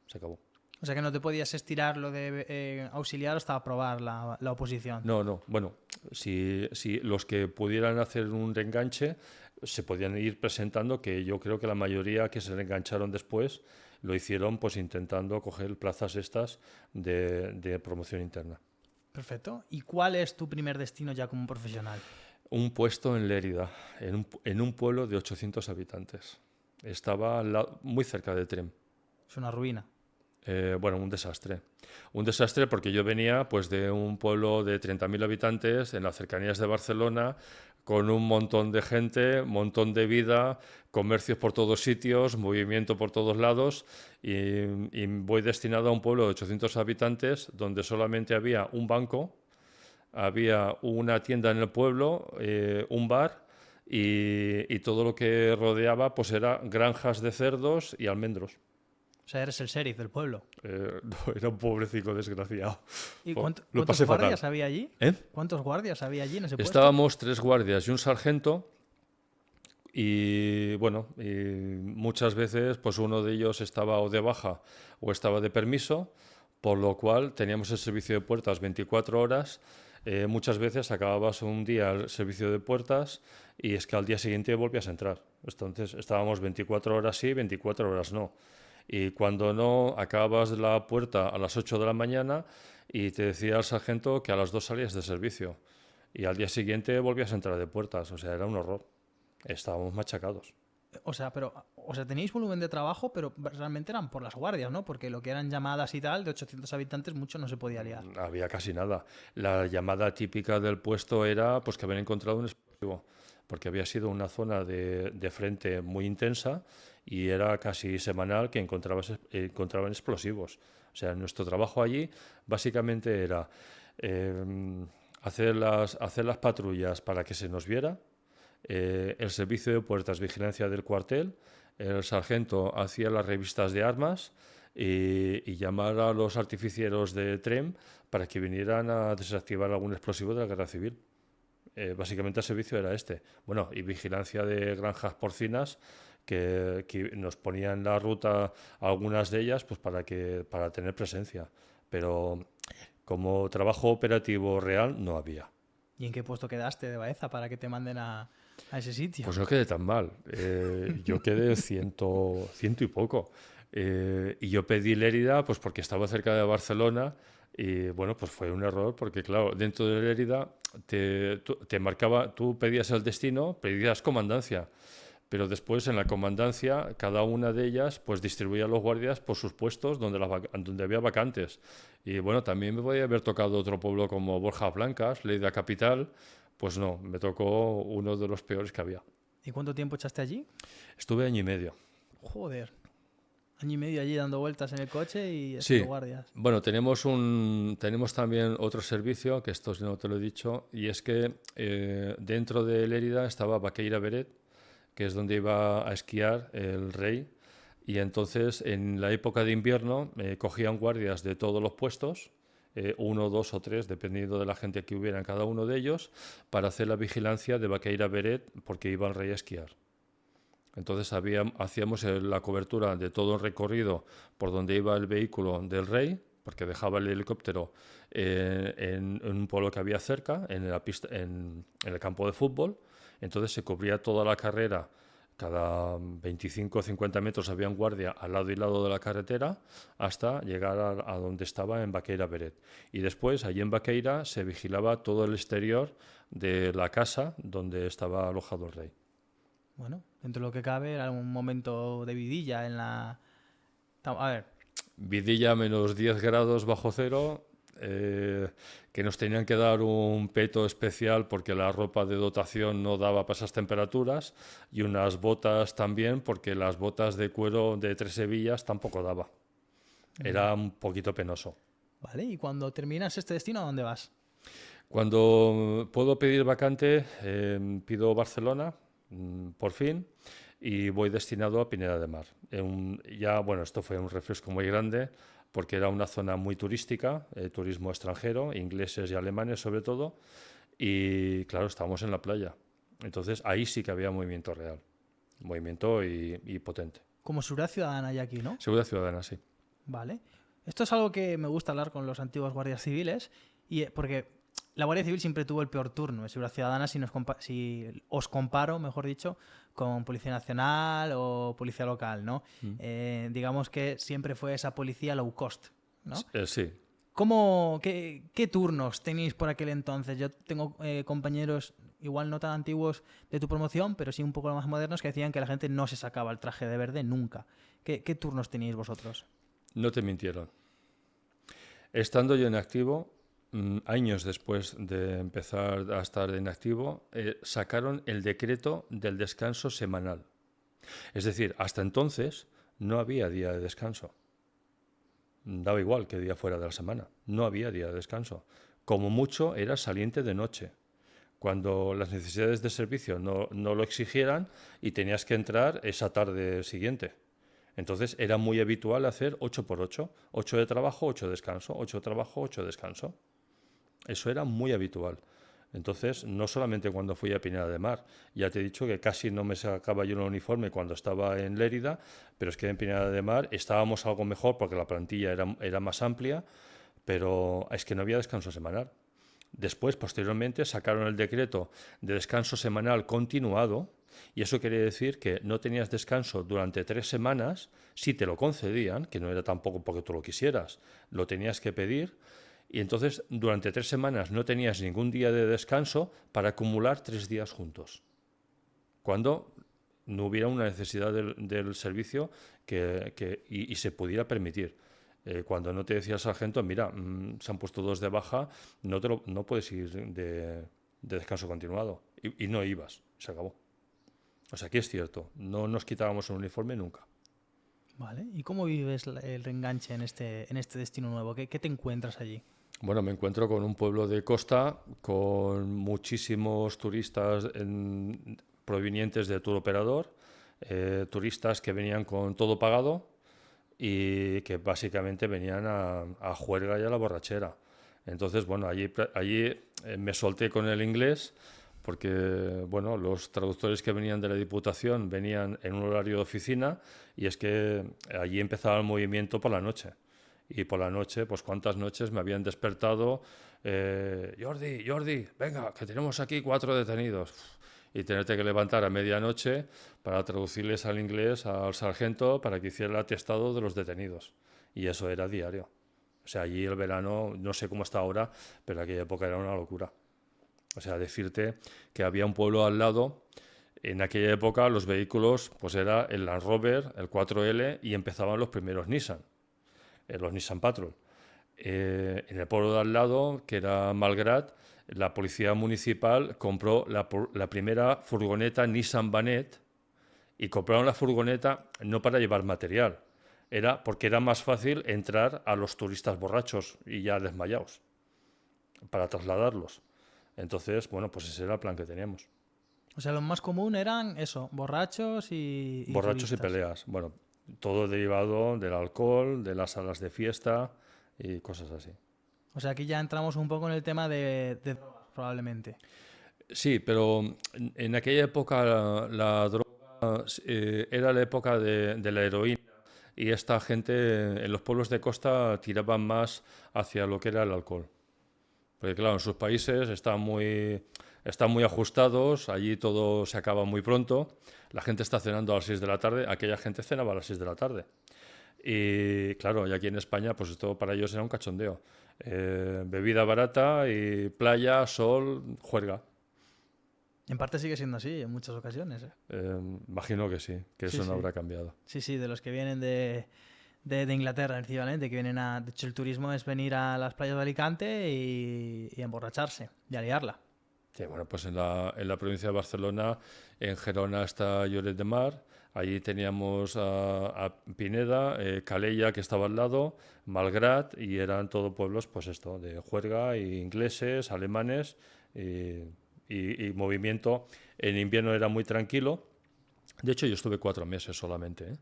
se acabó. O sea que no te podías estirar lo de auxiliar hasta aprobar la oposición. No, no, bueno, si los que pudieran hacer un reenganche se podían ir presentando, que yo creo que la mayoría que se reengancharon después lo hicieron pues intentando coger plazas estas de promoción interna. Perfecto. ¿Y cuál es tu primer destino ya como profesional? Un puesto en Lérida, en un pueblo de 800 habitantes. Estaba muy cerca de Trem. Es una ruina. Bueno, un desastre. Un desastre porque yo venía pues, de un pueblo de 30.000 habitantes en las cercanías de Barcelona, con un montón de gente, un montón de vida, comercios por todos sitios, movimiento por todos lados, y voy destinado a un pueblo de 800 habitantes donde solamente había un banco, había una tienda en el pueblo, un bar y todo lo que rodeaba pues era granjas de cerdos y almendros. O sea, eres el sheriff del pueblo. No, era un pobrecito desgraciado. ¿Y Lo cuántos pasé guardias fatal. había allí? ¿Eh? ¿Cuántos guardias había allí en ese puesto? Estábamos 3 guardias y un sargento y bueno, y muchas veces pues uno de ellos estaba o de baja o estaba de permiso, por lo cual teníamos el servicio de puertas 24 horas. Muchas veces acababas un día el servicio de puertas y es que al día siguiente volvías a entrar. Entonces estábamos 24 horas sí, 24 horas no. Y cuando no, acababas la puerta a las 8 de la mañana y te decía el sargento que a las 2 salías de servicio. Y al día siguiente volvías a entrar de puertas. O sea, era un horror. Estábamos machacados. O sea, tenéis volumen de trabajo, pero realmente eran por las guardias, ¿no? Porque lo que eran llamadas y tal, de 800 habitantes, mucho no se podía liar. Había casi nada. La llamada típica del puesto era pues que habían encontrado un explosivo, porque había sido una zona de frente muy intensa y era casi semanal que encontraban explosivos. O sea, nuestro trabajo allí básicamente era hacer las patrullas para que se nos viera, el servicio de puertas, vigilancia del cuartel, el sargento hacía las revistas de armas y llamar a los artificieros de tren para que vinieran a desactivar algún explosivo de la guerra civil. Básicamente el servicio era este. Bueno, y vigilancia de granjas porcinas que nos ponían la ruta algunas de ellas pues para tener presencia. Pero como trabajo operativo real no había. ¿Y en qué puesto quedaste de Baeza para que te manden a ese sitio? Pues no quedé tan mal. Yo quedé ciento y poco. Y yo pedí Lérida pues porque estaba cerca de Barcelona y bueno, pues fue un error porque claro, dentro de Lérida te marcaba, tú pedías el destino, pedías comandancia, pero después en la comandancia cada una de ellas pues distribuía a los guardias por sus puestos donde había vacantes. Y bueno, también me podía haber tocado otro pueblo como Borja Blancas, Lérida Capital, pues no, me tocó uno de los peores que había. ¿Y cuánto tiempo echaste allí? Estuve año y medio. Joder. Año y medio allí dando vueltas en el coche y haciendo Sí, guardias. bueno, tenemos también otro servicio, que esto no te lo he dicho, y es que dentro de Lérida estaba Baqueira Beret, que es donde iba a esquiar el rey, y entonces en la época de invierno cogían guardias de todos los puestos, uno, dos o tres, dependiendo de la gente que hubiera en cada uno de ellos, para hacer la vigilancia de Baqueira Beret, porque iba el rey a esquiar. Entonces hacíamos la cobertura de todo el recorrido por donde iba el vehículo del rey, porque dejaba el helicóptero en un pueblo que había cerca, en el campo de fútbol. Entonces se cubría toda la carrera, cada 25 o 50 metros había un guardia al lado y lado de la carretera hasta llegar a donde estaba en Baqueira Beret. Y después, allí en Baqueira, se vigilaba todo el exterior de la casa donde estaba alojado el rey. Bueno, dentro de lo que cabe, era un momento de vidilla en la... A ver, Vidilla menos 10 grados bajo cero, que nos tenían que dar un peto especial porque la ropa de dotación no daba para esas temperaturas y unas botas también porque las botas de cuero de 3 hebillas tampoco daba. Era un poquito penoso. vale, y cuando terminas este destino, ¿a dónde vas? Cuando puedo pedir vacante, pido Barcelona, por fin, y voy destinado a Pineda de Mar. Ya, bueno, esto fue un refresco muy grande porque era una zona muy turística, turismo extranjero, ingleses y alemanes sobre todo, y claro, estábamos en la playa. Entonces ahí sí que había movimiento real, movimiento y potente. Como seguridad ciudadana hay aquí, ¿no? Seguridad ciudadana, sí. Vale. Esto es algo que me gusta hablar con los antiguos guardias civiles, porque la Guardia Civil siempre tuvo el peor turno de seguridad ciudadana si os comparo, mejor dicho, con Policía Nacional o Policía Local, ¿no? Digamos que siempre fue esa policía low cost, ¿no? Sí. ¿Qué turnos tenéis por aquel entonces? Yo tengo compañeros, igual no tan antiguos de tu promoción, pero sí un poco más modernos, que decían que la gente no se sacaba el traje de verde nunca. ¿Qué turnos tenéis vosotros? No te mintieron. Estando yo en activo, años después de empezar a estar en activo, sacaron el decreto del descanso semanal. Es decir, hasta entonces no había día de descanso. Daba igual que día fuera de la semana. No había día de descanso. Como mucho era saliente de noche, cuando las necesidades de servicio no lo exigieran y tenías que entrar esa tarde siguiente. Entonces era muy habitual hacer 8x8, 8 de trabajo, 8 de descanso, 8 de trabajo, 8 de descanso. Eso era muy habitual. Entonces, no solamente cuando fui a Pineda de Mar, ya te he dicho que casi no me sacaba yo el uniforme cuando estaba en Lérida, pero es que en Pineda de Mar estábamos algo mejor porque la plantilla era más amplia, pero es que no había descanso semanal. Después, posteriormente, sacaron el decreto de descanso semanal continuado, y eso quiere decir que no tenías descanso durante 3 semanas, si te lo concedían, que no era tampoco porque tú lo quisieras, lo tenías que pedir, y entonces durante 3 semanas no tenías ningún día de descanso para acumular 3 días juntos. Cuando no hubiera una necesidad del servicio y se pudiera permitir. Cuando no te decía el sargento, mira, se han puesto 2 de baja, no puedes ir de descanso continuado. Y no ibas, se acabó. O sea, aquí es cierto, no nos quitábamos el uniforme nunca. Vale, ¿y cómo vives el reenganche en este destino nuevo? ¿Qué te encuentras allí? Bueno, me encuentro con un pueblo de costa con muchísimos turistas provenientes de tour operador, turistas que venían con todo pagado y que básicamente venían a juerga y a la borrachera. Entonces, bueno, allí me solté con el inglés porque, bueno, los traductores que venían de la Diputación venían en un horario de oficina y es que allí empezaba el movimiento por la noche. Y por la noche, pues cuántas noches me habían despertado, Jordi, venga, que tenemos aquí 4 detenidos. Y tenerte que levantar a medianoche para traducirles al inglés al sargento para que hiciera el atestado de los detenidos. Y eso era diario. O sea, allí el verano, no sé cómo está ahora, pero aquella época era una locura. O sea, decirte que había un pueblo al lado. En aquella época los vehículos, pues era el Land Rover, el 4L y empezaban los primeros Nissan. Los Nissan Patrol. En el pueblo de al lado, que era Malgrat, la policía municipal compró la primera furgoneta Nissan Banet y compraron la furgoneta no para llevar material, era porque era más fácil entrar a los turistas borrachos y ya desmayados para trasladarlos. Entonces, bueno, pues ese era el plan que teníamos. O sea, lo más común eran eso, borrachos y Borrachos y turistas. peleas. Bueno, todo derivado del alcohol, de las salas de fiesta y cosas así. O sea, aquí ya entramos un poco en el tema de drogas, probablemente. Sí, pero en aquella época la droga era la época de la heroína y esta gente en los pueblos de costa tiraban más hacia lo que era el alcohol. Porque claro, en sus países están muy ajustados, allí todo se acaba muy pronto, la gente está cenando a las 6 de la tarde, aquella gente cenaba a las 6 de la tarde. Y claro, y aquí en España, pues esto para ellos era un cachondeo. Bebida barata y playa, sol, juerga. En parte sigue siendo así en muchas ocasiones. Imagino que sí, que Sí, eso no sí. habrá cambiado. Sí, sí, de los que vienen de Inglaterra, principalmente, que vienen a... De hecho, el turismo es venir a las playas de Alicante y emborracharse y a liarla. Sí, bueno, pues en la provincia de Barcelona, en Gerona está Lloret de Mar, allí teníamos a Pineda, Calella, que estaba al lado, Malgrat, y eran todos pueblos, pues esto, de juerga, y ingleses, alemanes, y movimiento. En invierno era muy tranquilo, de hecho yo estuve 4 meses solamente, ¿eh?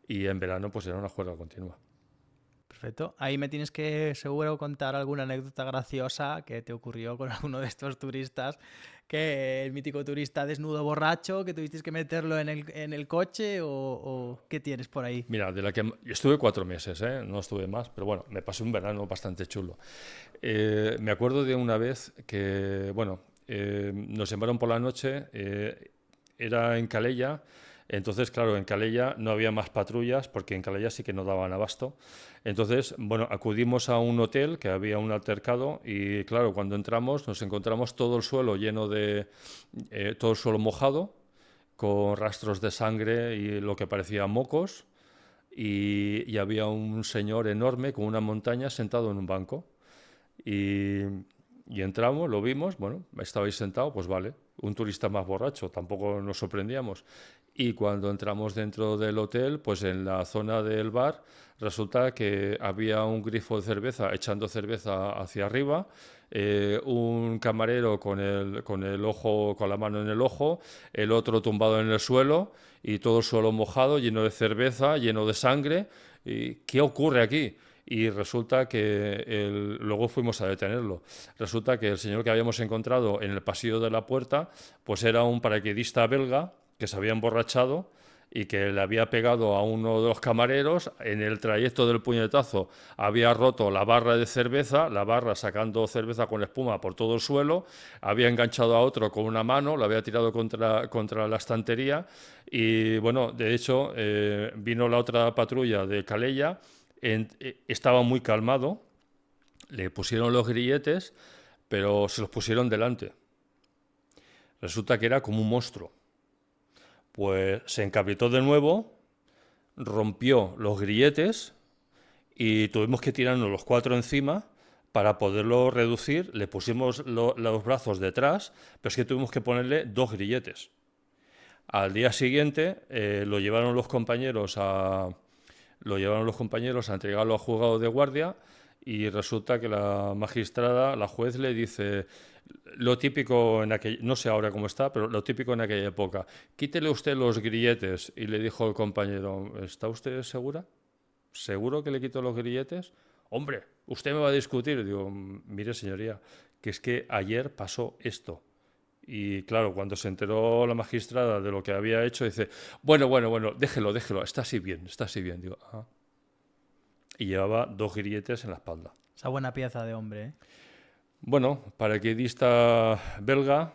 Y en verano pues era una juerga continua. Perfecto. Ahí me tienes que seguro contar alguna anécdota graciosa que te ocurrió con alguno de estos turistas, que el mítico turista desnudo borracho, que tuvisteis que meterlo en el coche o qué tienes por ahí. Mira, yo estuve 4 meses, ¿eh? No estuve más, pero bueno, me pasé un verano bastante chulo. Me acuerdo de una vez que, bueno, nos llamaron por la noche, era en Calella, entonces, claro, en Calella no había más patrullas porque en Calella sí que no daban abasto. Entonces, bueno, acudimos a un hotel que había un altercado y, claro, cuando entramos nos encontramos todo el suelo lleno todo el suelo mojado, con rastros de sangre y lo que parecía mocos, y había un señor enorme con una montaña sentado en un banco. Y, y entramos, lo vimos, bueno, estabais sentado, pues vale, un turista más borracho, tampoco nos sorprendíamos. Y cuando entramos dentro del hotel, pues en la zona del bar, resulta que había un grifo de cerveza echando cerveza hacia arriba, un camarero con el ojo, con la mano en el ojo, el otro tumbado en el suelo y todo el suelo mojado, lleno de cerveza, lleno de sangre. ¿Y qué ocurre aquí? Y resulta que luego fuimos a detenerlo. Resulta que el señor que habíamos encontrado en el pasillo de la puerta, pues era un paracaidista belga que se había emborrachado y que le había pegado a uno de los camareros. En el trayecto del puñetazo había roto la barra de cerveza, la barra sacando cerveza con espuma por todo el suelo, había enganchado a otro con una mano, lo había tirado contra la estantería y bueno, de hecho vino la otra patrulla de Calella, estaba muy calmado, le pusieron los grilletes, pero se los pusieron delante. Resulta que era como un monstruo. Pues se encabritó de nuevo, rompió los grilletes y tuvimos que tirarnos los 4 encima para poderlo reducir. Le pusimos los brazos detrás, pero es que tuvimos que ponerle 2 grilletes. Al día siguiente lo llevaron los compañeros a entregarlo al juzgado de guardia y resulta que la magistrada, la juez, le dice lo típico en aquella, no sé ahora cómo está, pero lo típico en aquella época, quítele usted los grilletes. Y le dijo el compañero, ¿está usted segura? ¿Seguro que le quito los grilletes? Hombre, usted me va a discutir. Y digo, mire señoría, que es que ayer pasó esto. Y claro, cuando se enteró la magistrada de lo que había hecho, dice, bueno, déjelo, está así bien, está así bien. Digo, ah. Y llevaba 2 grilletes en la espalda. Esa buena pieza de hombre, ¿eh? Bueno, paracaidista belga,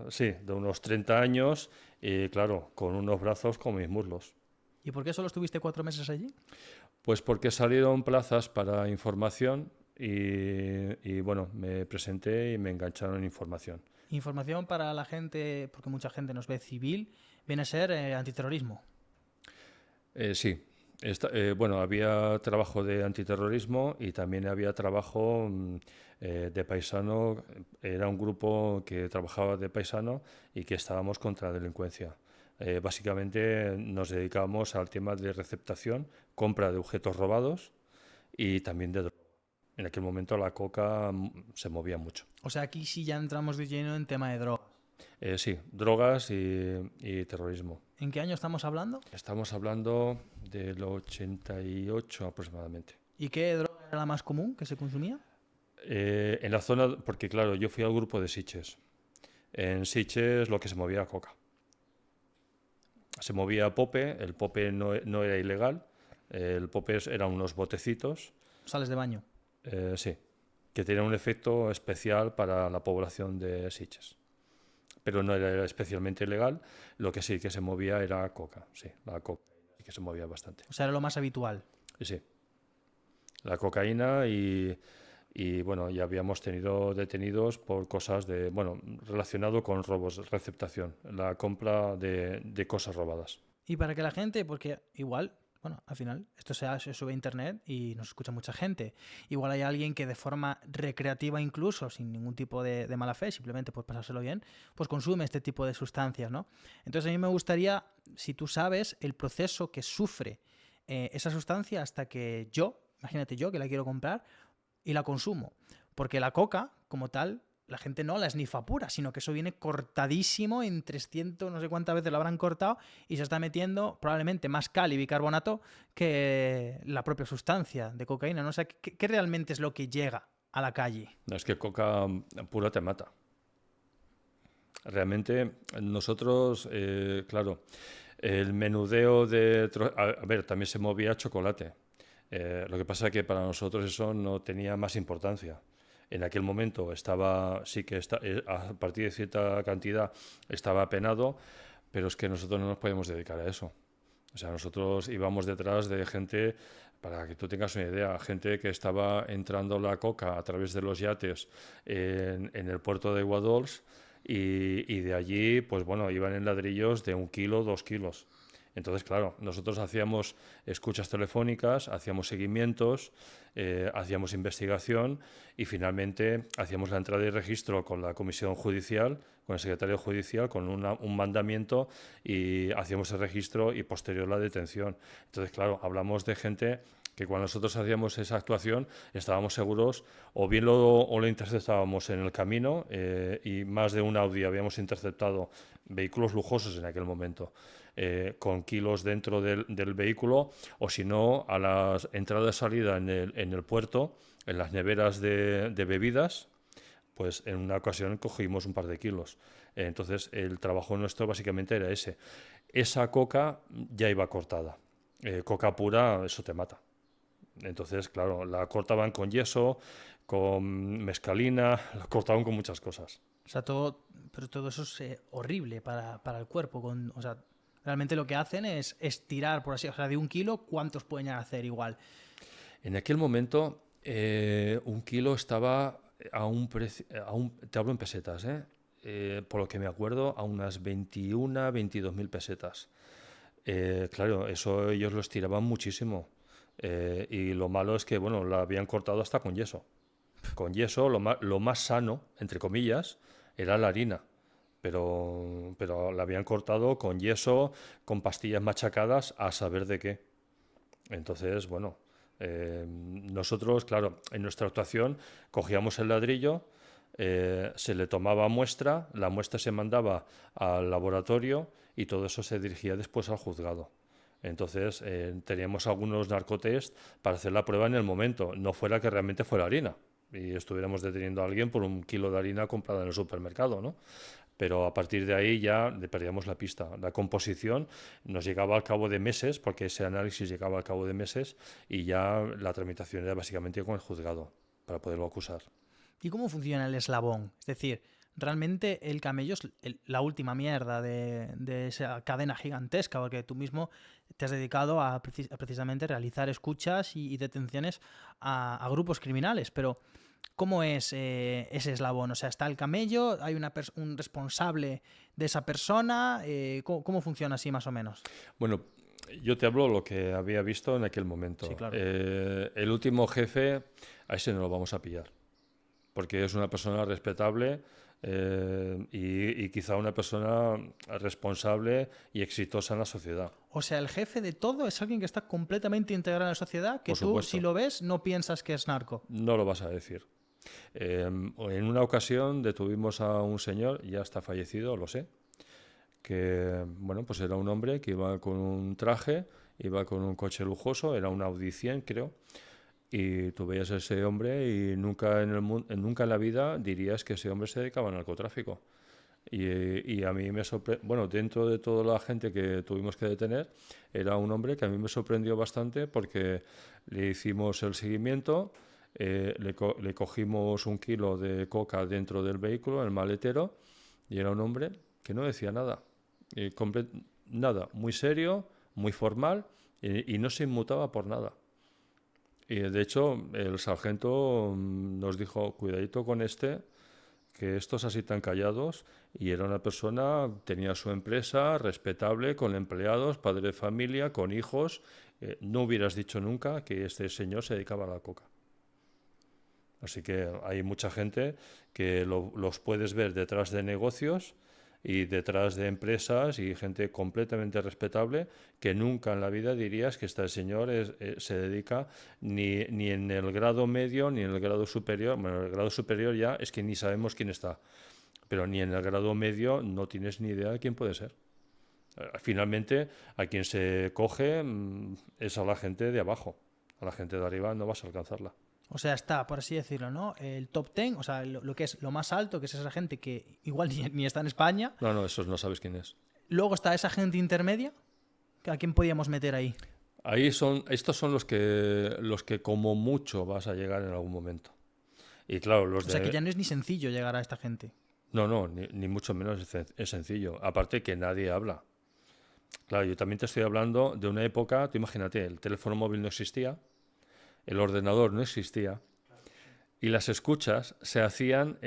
sí, de unos 30 años, y claro, con unos brazos como mis muslos. ¿Y por qué solo estuviste 4 meses allí? Pues porque salieron plazas para información bueno, me presenté y me engancharon en información. Información para la gente, porque mucha gente nos ve civil, viene a ser antiterrorismo. Sí. Bueno, había trabajo de antiterrorismo y también había trabajo de paisano. Era un grupo que trabajaba de paisano y que estábamos contra la delincuencia. Básicamente nos dedicábamos al tema de receptación, compra de objetos robados y también de drogas. En aquel momento la coca se movía mucho. O sea, aquí sí ya entramos de lleno en tema de drogas. Sí, drogas y terrorismo. ¿En qué año estamos hablando? Estamos hablando del 88 aproximadamente. ¿Y qué droga era la más común que se consumía? En la zona, porque claro, yo fui al grupo de Sitges. En Sitges lo que se movía coca. Se movía pope, el pope no era ilegal, el pope eran unos botecitos. Sales de baño. Sí, que tenían un efecto especial para la población de Sitges. Pero no era especialmente ilegal, lo que sí que se movía era coca, sí, la coca sí que se movía bastante. O sea, era lo más habitual. Sí, la cocaína y bueno, ya habíamos tenido detenidos por cosas relacionado con robos, receptación, la compra de cosas robadas. Y para que la gente, porque igual, bueno, al final esto se sube a internet y nos escucha mucha gente. Igual hay alguien que de forma recreativa incluso, sin ningún tipo de mala fe, simplemente por pasárselo bien, pues consume este tipo de sustancias, ¿no? Entonces a mí me gustaría, si tú sabes, el proceso que sufre esa sustancia hasta que imagínate yo que la quiero comprar y la consumo. Porque la coca, como tal, la gente no la esnifa pura, sino que eso viene cortadísimo en 300, no sé cuántas veces lo habrán cortado y se está metiendo probablemente más cal y bicarbonato que la propia sustancia de cocaína, ¿no? O sea, ¿qué realmente es lo que llega a la calle? No, es que coca pura te mata. Realmente nosotros, claro, el menudeo a ver, también se movía chocolate. Lo que pasa es que para nosotros eso no tenía más importancia. En aquel momento a partir de cierta cantidad estaba penado, pero es que nosotros no nos podíamos dedicar a eso. O sea, nosotros íbamos detrás de gente, para que tú tengas una idea, gente que estaba entrando la coca a través de los yates en el puerto de Guadols y de allí, pues bueno, iban en ladrillos de 1 kilo, 2 kilos. Entonces, claro, nosotros hacíamos escuchas telefónicas, hacíamos seguimientos, hacíamos investigación y finalmente hacíamos la entrada y registro con la comisión judicial, con el secretario judicial, con un mandamiento y hacíamos el registro y posterior la detención. Entonces, claro, hablamos de gente que cuando nosotros hacíamos esa actuación estábamos seguros o bien lo interceptábamos en el camino y más de un Audi habíamos interceptado vehículos lujosos en aquel momento. Con kilos dentro del vehículo o si no a las entradas y salida en el puerto, en las neveras de bebidas, pues en una ocasión cogimos un par de kilos. Entonces el trabajo nuestro básicamente era ese. Esa coca ya iba cortada. Coca pura, eso te mata. Entonces, claro, la cortaban con yeso, con mescalina, la cortaban con muchas cosas. O sea, pero todo eso es horrible para el cuerpo. O sea, realmente lo que hacen es estirar, por así decirlo, o sea, de 1 kilo, ¿cuántos pueden hacer igual? En aquel momento, 1 kilo estaba a un precio, te hablo en pesetas, por lo que me acuerdo, a unas 21, 22.000 pesetas. Claro, eso ellos lo estiraban muchísimo. Y lo malo es que, bueno, la habían cortado hasta con yeso. Con yeso, lo más sano, entre comillas, era la harina. Pero la habían cortado con yeso, con pastillas machacadas, a saber de qué. Entonces, bueno, nosotros, claro, en nuestra actuación cogíamos el ladrillo, se le tomaba muestra, la muestra se mandaba al laboratorio y todo eso se dirigía después al juzgado. Entonces, teníamos algunos narcotest para hacer la prueba en el momento, no fuera que realmente fuera harina y estuviéramos deteniendo a alguien por 1 kilo de harina comprada en el supermercado, ¿no? Pero a partir de ahí ya le perdíamos la pista. La composición nos llegaba al cabo de meses, porque ese análisis llegaba al cabo de meses, y ya la tramitación era básicamente con el juzgado para poderlo acusar. ¿Y cómo funciona el eslabón? Es decir, realmente el camello es la última mierda de esa cadena gigantesca, porque tú mismo te has dedicado a precisamente realizar escuchas y detenciones a grupos criminales, pero ¿cómo es ese eslabón? O sea, está el camello, hay un responsable de esa persona, ¿cómo funciona así más o menos? Bueno, yo te hablo lo que había visto en aquel momento. Sí, claro. El último jefe, a ese no lo vamos a pillar, porque es una persona respetable, y quizá una persona responsable y exitosa en la sociedad. O sea, el jefe de todo es alguien que está completamente integrado en la sociedad, que Por tú, supuesto, si lo ves, no piensas que es narco. no lo vas a decir. En una ocasión detuvimos a un señor, ya está fallecido, lo sé, que bueno, pues era un hombre que iba con un traje, iba con un coche lujoso, era un Audi 100, creo, y tú veías a ese hombre y nunca nunca en la vida dirías que ese hombre se dedicaba al narcotráfico. Y a mí me sorprendió, bueno, dentro de toda la gente que tuvimos que detener, era un hombre que a mí me sorprendió bastante porque le hicimos el seguimiento, le cogimos 1 kilo de coca dentro del vehículo, en el maletero, y era un hombre que no decía nada, nada, muy serio, muy formal, y no se inmutaba por nada. Y de hecho, el sargento nos dijo, cuidadito con este, que estos así tan callados, y era una persona, tenía su empresa, respetable, con empleados, padre de familia, con hijos. No hubieras dicho nunca que este señor se dedicaba a la coca. Así que hay mucha gente que los puedes ver detrás de negocios y detrás de empresas y gente completamente respetable que nunca en la vida dirías que este señor se dedica ni en el grado medio ni en el grado superior. Bueno, en el grado superior ya es que ni sabemos quién está, pero ni en el grado medio no tienes ni idea de quién puede ser. Finalmente, a quien se coge es a la gente de abajo. A la gente de arriba no vas a alcanzarla. O sea, está, por así decirlo, ¿no? El top 10, o sea, lo que es lo más alto, que es esa gente que igual ni está en España. No, no, esos no sabes quién es. Luego está esa gente intermedia. ¿A quién podíamos meter ahí? Estos son los que como mucho vas a llegar en algún momento. Y claro, O sea, que ya no es ni sencillo llegar a esta gente. No, no, ni mucho menos es sencillo. Aparte que nadie habla. Claro, yo también te estoy hablando de una época, tú imagínate, el teléfono móvil no existía, el ordenador no existía, y las escuchas se hacían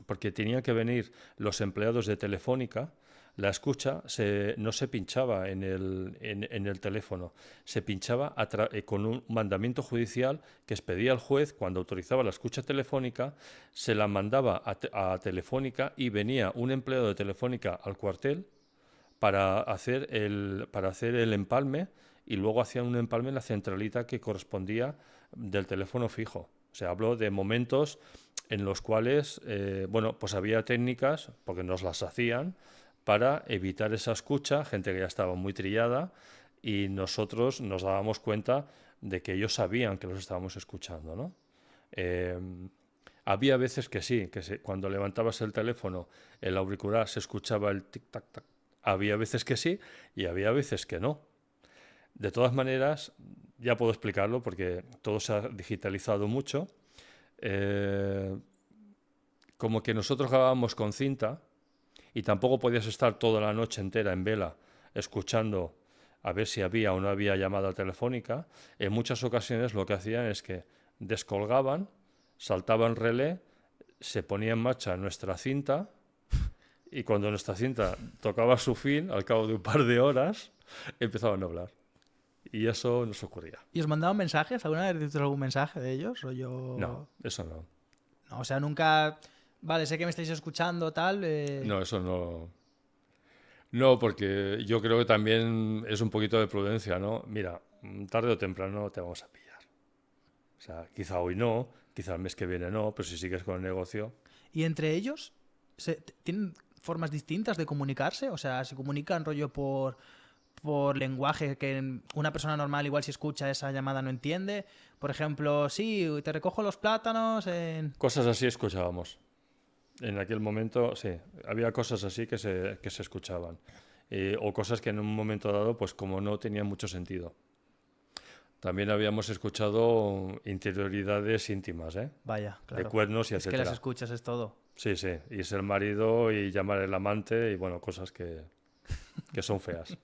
porque tenían que venir los empleados de Telefónica. La escucha no se pinchaba en el teléfono, se pinchaba con un mandamiento judicial que expedía el juez cuando autorizaba la escucha telefónica, se la mandaba a Telefónica y venía un empleado de Telefónica al cuartel para hacer el empalme, y luego hacían un empalme en la centralita que correspondía del teléfono fijo. O sea, hablo de momentos en los cuales, bueno, pues había técnicas, porque nos las hacían, para evitar esa escucha, gente que ya estaba muy trillada, y nosotros nos dábamos cuenta de que ellos sabían que los estábamos escuchando, ¿no? Había veces que sí, cuando levantabas el teléfono, el auricular se escuchaba el tic-tac-tac. Había veces que sí y había veces que no. De todas maneras, ya puedo explicarlo porque todo se ha digitalizado mucho. Como que nosotros grabábamos con cinta y tampoco podías estar toda la noche entera en vela escuchando a ver si había o no había llamada telefónica. En muchas ocasiones lo que hacían es que descolgaban, saltaban relé, se ponía en marcha nuestra cinta y cuando nuestra cinta tocaba su fin, al cabo de un par de horas, empezaban a hablar. Y eso nos ocurría. ¿Y os mandaban mensajes? ¿Alguna vez recibiste algún mensaje de ellos? No, eso no. No, o sea, nunca... Vale, sé que me estáis escuchando, tal... No, eso no. No, porque yo creo que también es un poquito de prudencia, ¿no? Mira, tarde o temprano te vamos a pillar. O sea, quizá hoy no, quizá el mes que viene no, pero si sigues con el negocio. ¿Y entre ellos tienen formas distintas de comunicarse? O sea, ¿se comunican rollo por lenguaje que una persona normal igual si escucha esa llamada no entiende? Por ejemplo, sí, te recojo los plátanos en... Cosas así escuchábamos. En aquel momento, sí, había cosas así que se escuchaban. O cosas que en un momento dado, pues como no tenían mucho sentido. También habíamos escuchado interioridades íntimas, ¿eh? Vaya, De claro. cuernos y Es que etcétera. las escuchas es todo. Sí, sí. Y ser marido y llamar el amante y bueno, cosas que son feas.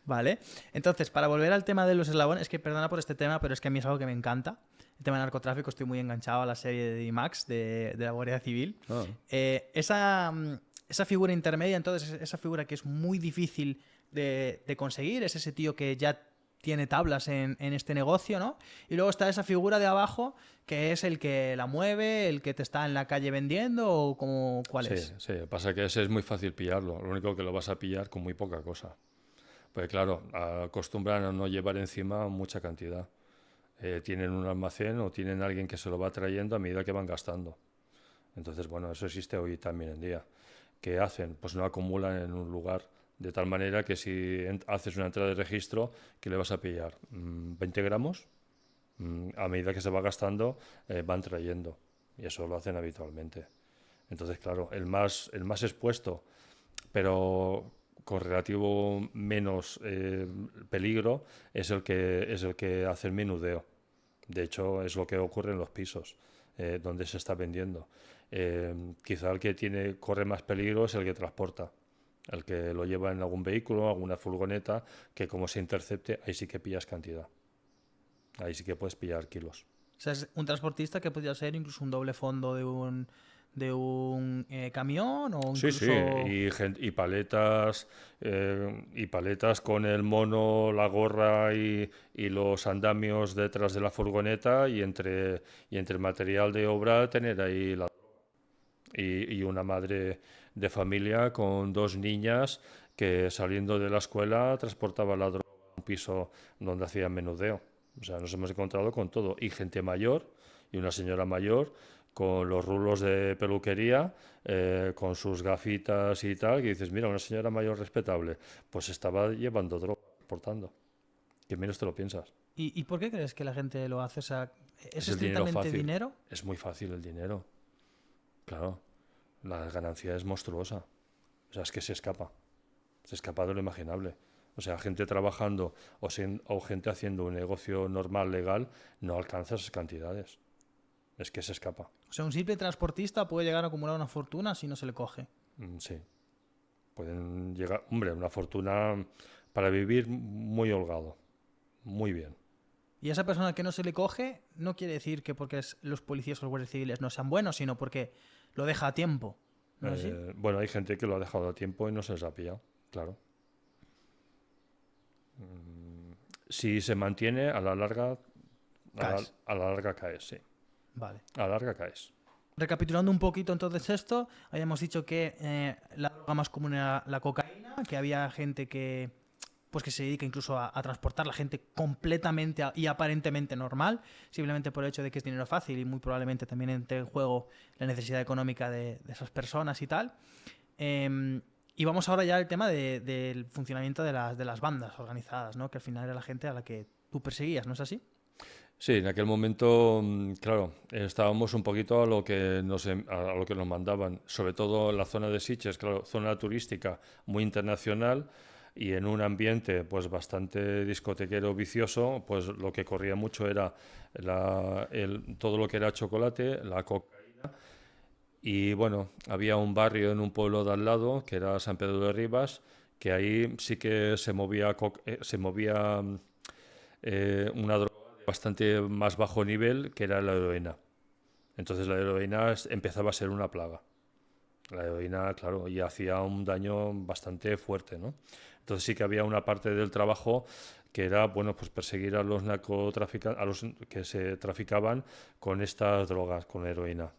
Vale. Entonces, para volver al tema de los eslabones, es que perdona por este tema, pero es que a mí es algo que me encanta. El tema de narcotráfico, estoy muy enganchado a la serie de D-Max de la Guardia Civil. Ah. Esa figura intermedia, entonces, esa figura que es muy difícil de conseguir, es ese tío que ya tiene tablas en este negocio, ¿no? Y luego está esa figura de abajo que es el que la mueve, el que te está en la calle vendiendo o como, ¿cuál Sí, es? sí. Pasa que ese es muy fácil pillarlo. Lo único que lo vas a pillar con muy poca cosa. Pues claro, acostumbran a no llevar encima mucha cantidad. Tienen un almacén o tienen alguien que se lo va trayendo a medida que van gastando. Entonces, bueno, eso existe hoy también en día. ¿Qué hacen? Pues no acumulan en un lugar. De tal manera que si haces una entrada de registro, ¿qué le vas a pillar? ¿20 gramos? A medida que se va gastando, van trayendo. Y eso lo hacen habitualmente. Entonces, claro, el más expuesto, pero con relativo menos peligro, es el que hace el menudeo. De hecho, es lo que ocurre en los pisos donde se está vendiendo. Quizá el que corre más peligro es el que transporta, el que lo lleva en algún vehículo, alguna furgoneta, que como se intercepte, ahí sí que pillas cantidad. Ahí sí que puedes pillar kilos. O sea, es un transportista que podría ser incluso un doble fondo de un camión o Sí, sí, incluso... y paletas con el mono, la gorra y los andamios detrás de la furgoneta y entre el material de obra tener ahí y una madre de familia con dos niñas que saliendo de la escuela transportaba la droga a un piso donde hacían menudeo. O sea, nos hemos encontrado con todo. Y gente mayor y una señora mayor con los rulos de peluquería, con sus gafitas y tal, que dices, mira, una señora mayor respetable, pues estaba llevando droga, portando. Que menos te lo piensas. ¿Y por qué crees que la gente lo hace? O sea, ¿es Es el dinero estrictamente fácil. dinero? Es muy fácil el dinero. Claro, la ganancia es monstruosa. O sea, es que se escapa. Se escapa de lo imaginable. O sea, gente trabajando o gente haciendo un negocio normal, legal, no alcanza esas cantidades. Es que se escapa. O sea, un simple transportista puede llegar a acumular una fortuna si no se le coge. Sí. Pueden llegar, hombre, una fortuna para vivir muy holgado. Muy bien. Y a esa persona que no se le coge no quiere decir que porque los policías o los guardias civiles no sean buenos, sino porque lo deja a tiempo. ¿No es así? Bueno, hay gente que lo ha dejado a tiempo y no se les ha pillado, claro. Si se mantiene, a la larga, Caes. a la larga caes, sí. Vale. A la larga caes. Recapitulando un poquito entonces esto, habíamos dicho que la droga más común era la cocaína, que había gente que pues que se dedica incluso a transportar la gente completamente y aparentemente normal, simplemente por el hecho de que es dinero fácil y muy probablemente también entre en juego la necesidad económica de esas personas y tal. Y vamos ahora ya al tema del funcionamiento de las bandas organizadas, ¿no? Que al final era la gente a la que tú perseguías, ¿no es así? Sí, en aquel momento, claro, estábamos un poquito a lo que a lo que nos mandaban, sobre todo en la zona de Sitges, claro, zona turística muy internacional y en un ambiente pues bastante discotequero vicioso, pues lo que corría mucho era todo lo que era chocolate, la cocaína y bueno, había un barrio en un pueblo de al lado que era San Pedro de Ribas, que ahí sí que se movía una droga bastante más bajo nivel que era la heroína. Entonces la heroína empezaba a ser una plaga. La heroína, claro, y hacía un daño bastante fuerte, ¿no? Entonces sí que había una parte del trabajo que era, bueno, pues perseguir a los narcotraficantes, a los que se traficaban con estas drogas, con heroína.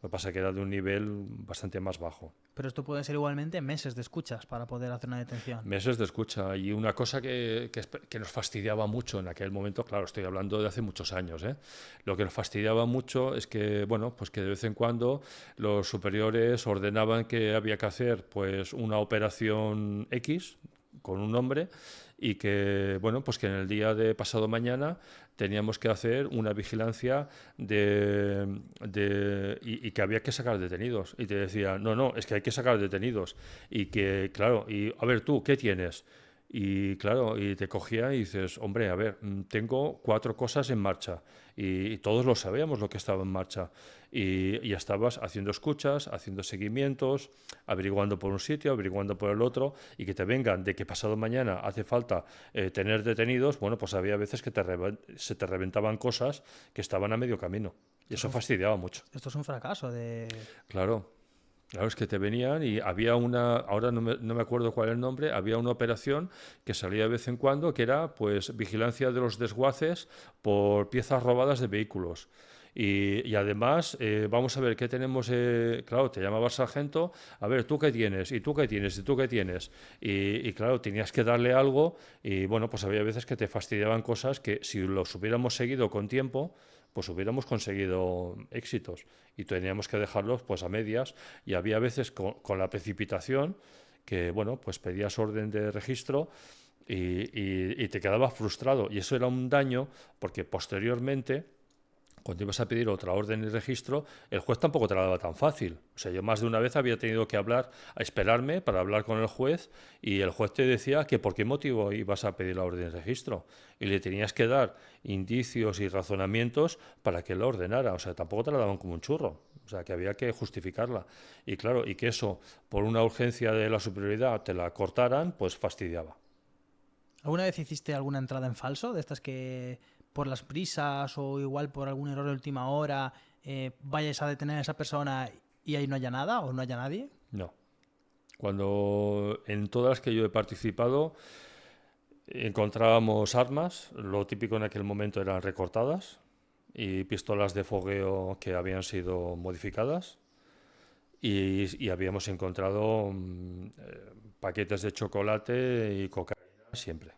Lo que pasa es que era de un nivel bastante más bajo. Pero esto puede ser igualmente meses de escuchas para poder hacer una detención. Meses de escucha. Y una cosa que nos fastidiaba mucho en aquel momento, claro, estoy hablando de hace muchos años, ¿eh? Lo que nos fastidiaba mucho es que, bueno, pues que de vez en cuando los superiores ordenaban que había que hacer pues una operación X con un nombre y que, bueno, pues que en el día de pasado mañana teníamos que hacer una vigilancia y que había que sacar detenidos. Y te decía, no, no, es que hay que sacar detenidos. Y que, claro, y a ver tú, ¿qué tienes? Y claro, y te cogía y dices, hombre, a ver, tengo 4 cosas en marcha y todos lo sabíamos lo que estaba en marcha y ya estabas haciendo escuchas, haciendo seguimientos, averiguando por un sitio, averiguando por el otro y que te vengan de que pasado mañana hace falta tener detenidos, bueno, pues había veces que se te reventaban cosas que estaban a medio camino y eso fastidiaba mucho. Esto es un fracaso de... Claro. Claro, es que te venían y había una, ahora no me acuerdo cuál es el nombre, había una operación que salía de vez en cuando que era pues vigilancia de los desguaces por piezas robadas de vehículos. Y además, vamos a ver qué tenemos, claro, te llamaba el sargento, a ver, ¿tú qué tienes? ¿Y tú qué tienes? ¿Y tú qué tienes? Y claro, tenías que darle algo y bueno, pues había veces que te fastidiaban cosas que si los hubiéramos seguido con tiempo, pues hubiéramos conseguido éxitos y teníamos que dejarlos pues a medias y había veces con la precipitación que bueno pues pedías orden de registro y te quedabas frustrado y eso era un daño porque posteriormente cuando ibas a pedir otra orden y registro, el juez tampoco te la daba tan fácil. O sea, yo más de una vez había tenido que a esperarme para hablar con el juez y el juez te decía que por qué motivo ibas a pedir la orden de registro. Y le tenías que dar indicios y razonamientos para que la ordenara. O sea, tampoco te la daban como un churro. O sea, que había que justificarla. Y claro, y que eso, por una urgencia de la superioridad, te la cortaran, pues fastidiaba. ¿Alguna vez hiciste alguna entrada en falso? De estas que por las prisas o igual por algún error de última hora vayas a detener a esa persona y ahí no haya nada o no haya nadie. No. Cuando en todas las que yo he participado encontrábamos armas, lo típico en aquel momento eran recortadas y pistolas de fogueo que habían sido modificadas y habíamos encontrado paquetes de chocolate y cocaína siempre.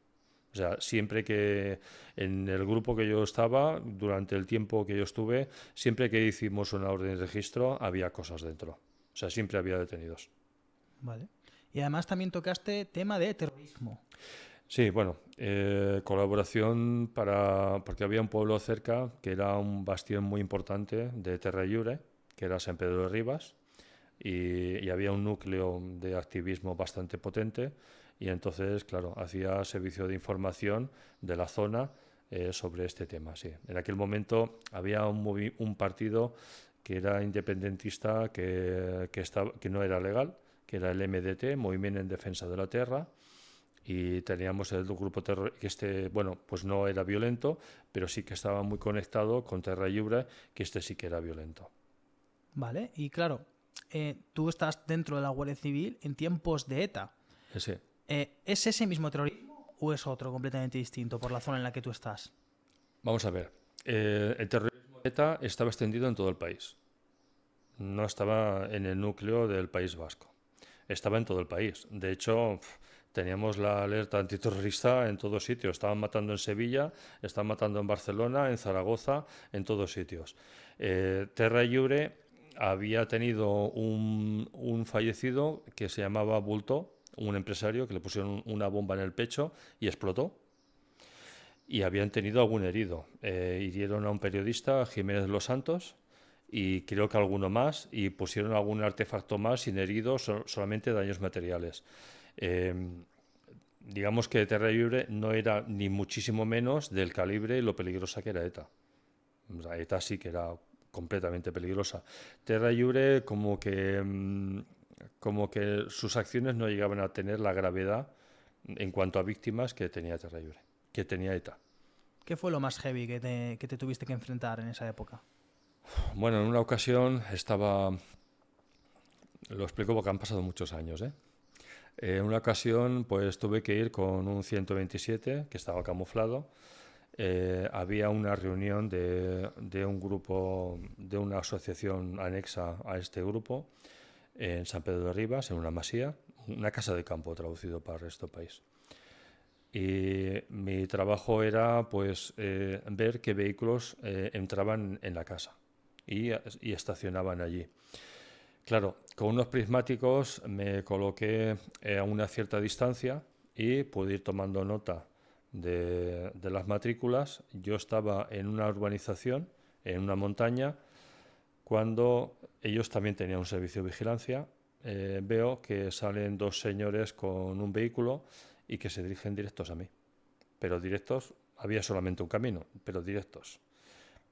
O sea, siempre que en el grupo que yo estaba, durante el tiempo que yo estuve, siempre que hicimos una orden de registro, había cosas dentro. O sea, siempre había detenidos. Vale. Y además también tocaste tema de terrorismo. Sí, bueno, colaboración porque había un pueblo cerca que era un bastión muy importante de Terra Lliure, que era San Pedro de Ribas, y había un núcleo de activismo bastante potente, y entonces, claro, hacía servicio de información de la zona sobre este tema, sí. En aquel momento había un partido que era independentista que no era legal, que era el MDT, Movimiento en Defensa de la Tierra, y teníamos el grupo que bueno, pues no era violento, pero sí que estaba muy conectado con Terra Lliure, que sí que era violento. Vale. Y claro, tú estás dentro de la Guardia Civil en tiempos de ETA. Ese. ¿Es ese mismo terrorismo o es otro completamente distinto por la zona en la que tú estás? Vamos a ver. El terrorismo de ETA estaba extendido en todo el país. No estaba en el núcleo del País Vasco. Estaba en todo el país. De hecho, teníamos la alerta antiterrorista en todos sitios. Estaban matando en Sevilla, estaban matando en Barcelona, en Zaragoza, en todos sitios. Terra Lliure había tenido un fallecido que se llamaba Bulto, un empresario que le pusieron una bomba en el pecho y explotó. Y habían tenido algún herido. Hirieron a un periodista, Jiménez Los Santos, y creo que alguno más, y pusieron algún artefacto más sin heridos, solamente daños materiales. Eh, digamos que Terra Lliure no era ni muchísimo menos del calibre y lo peligrosa que era ETA. O sea, ETA sí que era completamente peligrosa. Terra Lliure como que sus acciones no llegaban a tener la gravedad en cuanto a víctimas que tenía Terra Lliure, que tenía ETA. ¿Qué fue lo más heavy que te tuviste que enfrentar en esa época? Bueno, en una ocasión estaba, lo explico porque han pasado muchos años, ¿eh? En una ocasión, pues tuve que ir con un 127 que estaba camuflado. Había una reunión de un grupo, de una asociación anexa a este grupo, en San Pedro de Ribas, en una masía, una casa de campo traducido para el resto del país. Y mi trabajo era pues ver qué vehículos entraban en la casa y estacionaban allí. Claro, con unos prismáticos me coloqué a una cierta distancia y pude ir tomando nota de las matrículas. Yo estaba en una urbanización, en una montaña, cuando ellos también tenían un servicio de vigilancia. Veo que salen dos señores con un vehículo y que se dirigen directos a mí. Pero directos, había solamente un camino, pero directos.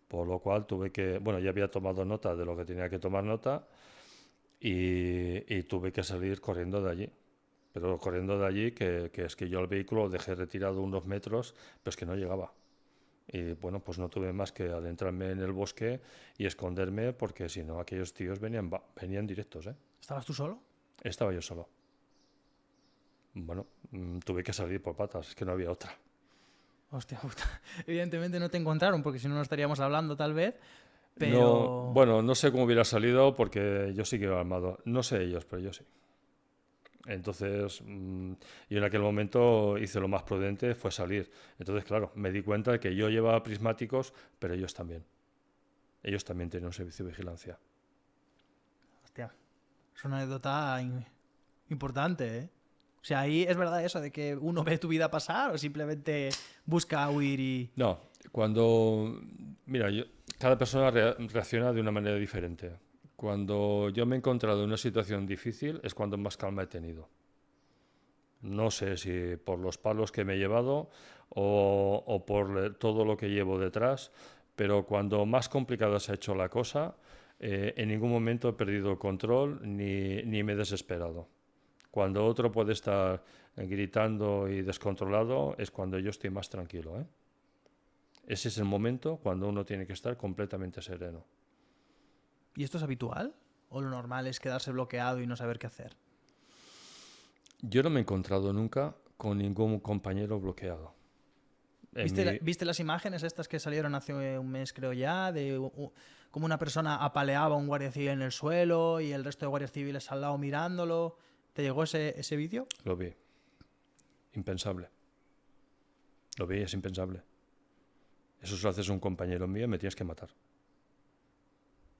Por lo cual tuve que, bueno, ya había tomado nota de lo que tenía que tomar nota y tuve que salir corriendo de allí. Pero corriendo de allí, que es que yo el vehículo lo dejé retirado unos metros, pero es que no llegaba. Y bueno, pues no tuve más que adentrarme en el bosque y esconderme, porque si no, aquellos tíos venían directos, ¿eh? ¿Estabas tú solo? Estaba yo solo. Bueno, tuve que salir por patas, es que no había otra. Hostia puta. Evidentemente no te encontraron, porque si no, no estaríamos hablando tal vez, No, pero... bueno, no sé cómo hubiera salido porque yo sí que iba armado. No sé ellos, pero yo sí. Entonces, yo en aquel momento hice lo más prudente, fue salir. Entonces, claro, me di cuenta de que yo llevaba prismáticos, pero ellos también. Ellos también tienen un servicio de vigilancia. Hostia, es una anécdota importante, ¿eh? O sea, ahí es verdad eso de que uno ve tu vida pasar o simplemente busca huir y... No, cuando... Mira, cada persona reacciona de una manera diferente. Cuando yo me he encontrado en una situación difícil es cuando más calma he tenido. No sé si por los palos que me he llevado o por todo lo que llevo detrás, pero cuando más complicada se ha hecho la cosa, en ningún momento he perdido el control ni me he desesperado. Cuando otro puede estar gritando y descontrolado es cuando yo estoy más tranquilo, ¿eh? Ese es el momento cuando uno tiene que estar completamente sereno. ¿Y esto es habitual? ¿O lo normal es quedarse bloqueado y no saber qué hacer? Yo no me he encontrado nunca con ningún compañero bloqueado. ¿Viste las imágenes estas que salieron hace un mes, creo ya, de cómo una persona apaleaba a un guardia civil en el suelo y el resto de guardias civiles al lado mirándolo? ¿Te llegó ese vídeo? Lo vi. Impensable. Lo vi, es impensable. Eso si lo haces a un compañero mío, me tienes que matar.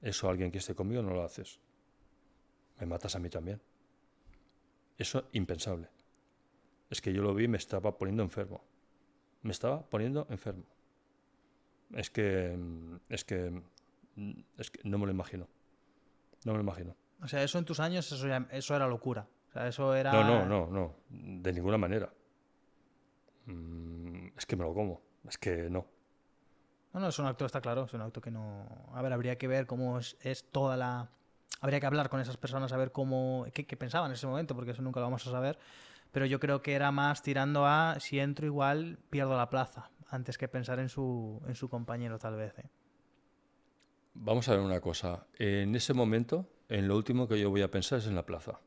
Eso a alguien que esté conmigo no lo haces. Me matas a mí también. Eso impensable. Es que yo lo vi y me estaba poniendo enfermo. Me estaba poniendo enfermo. Es que no me lo imagino. No me lo imagino. O sea, eso en tus años, eso era locura. O sea, eso No. era... De ninguna manera. Es que me lo como. Es que no. No, es un acto, está claro, es un acto que no... A ver, habría que ver cómo es toda la... Habría que hablar con esas personas a ver qué pensaban en ese momento, porque eso nunca lo vamos a saber. Pero yo creo que era más tirando a si entro igual pierdo la plaza, antes que pensar en su compañero tal vez, ¿eh? Vamos a ver una cosa. En ese momento, en lo último que yo voy a pensar es en la plaza.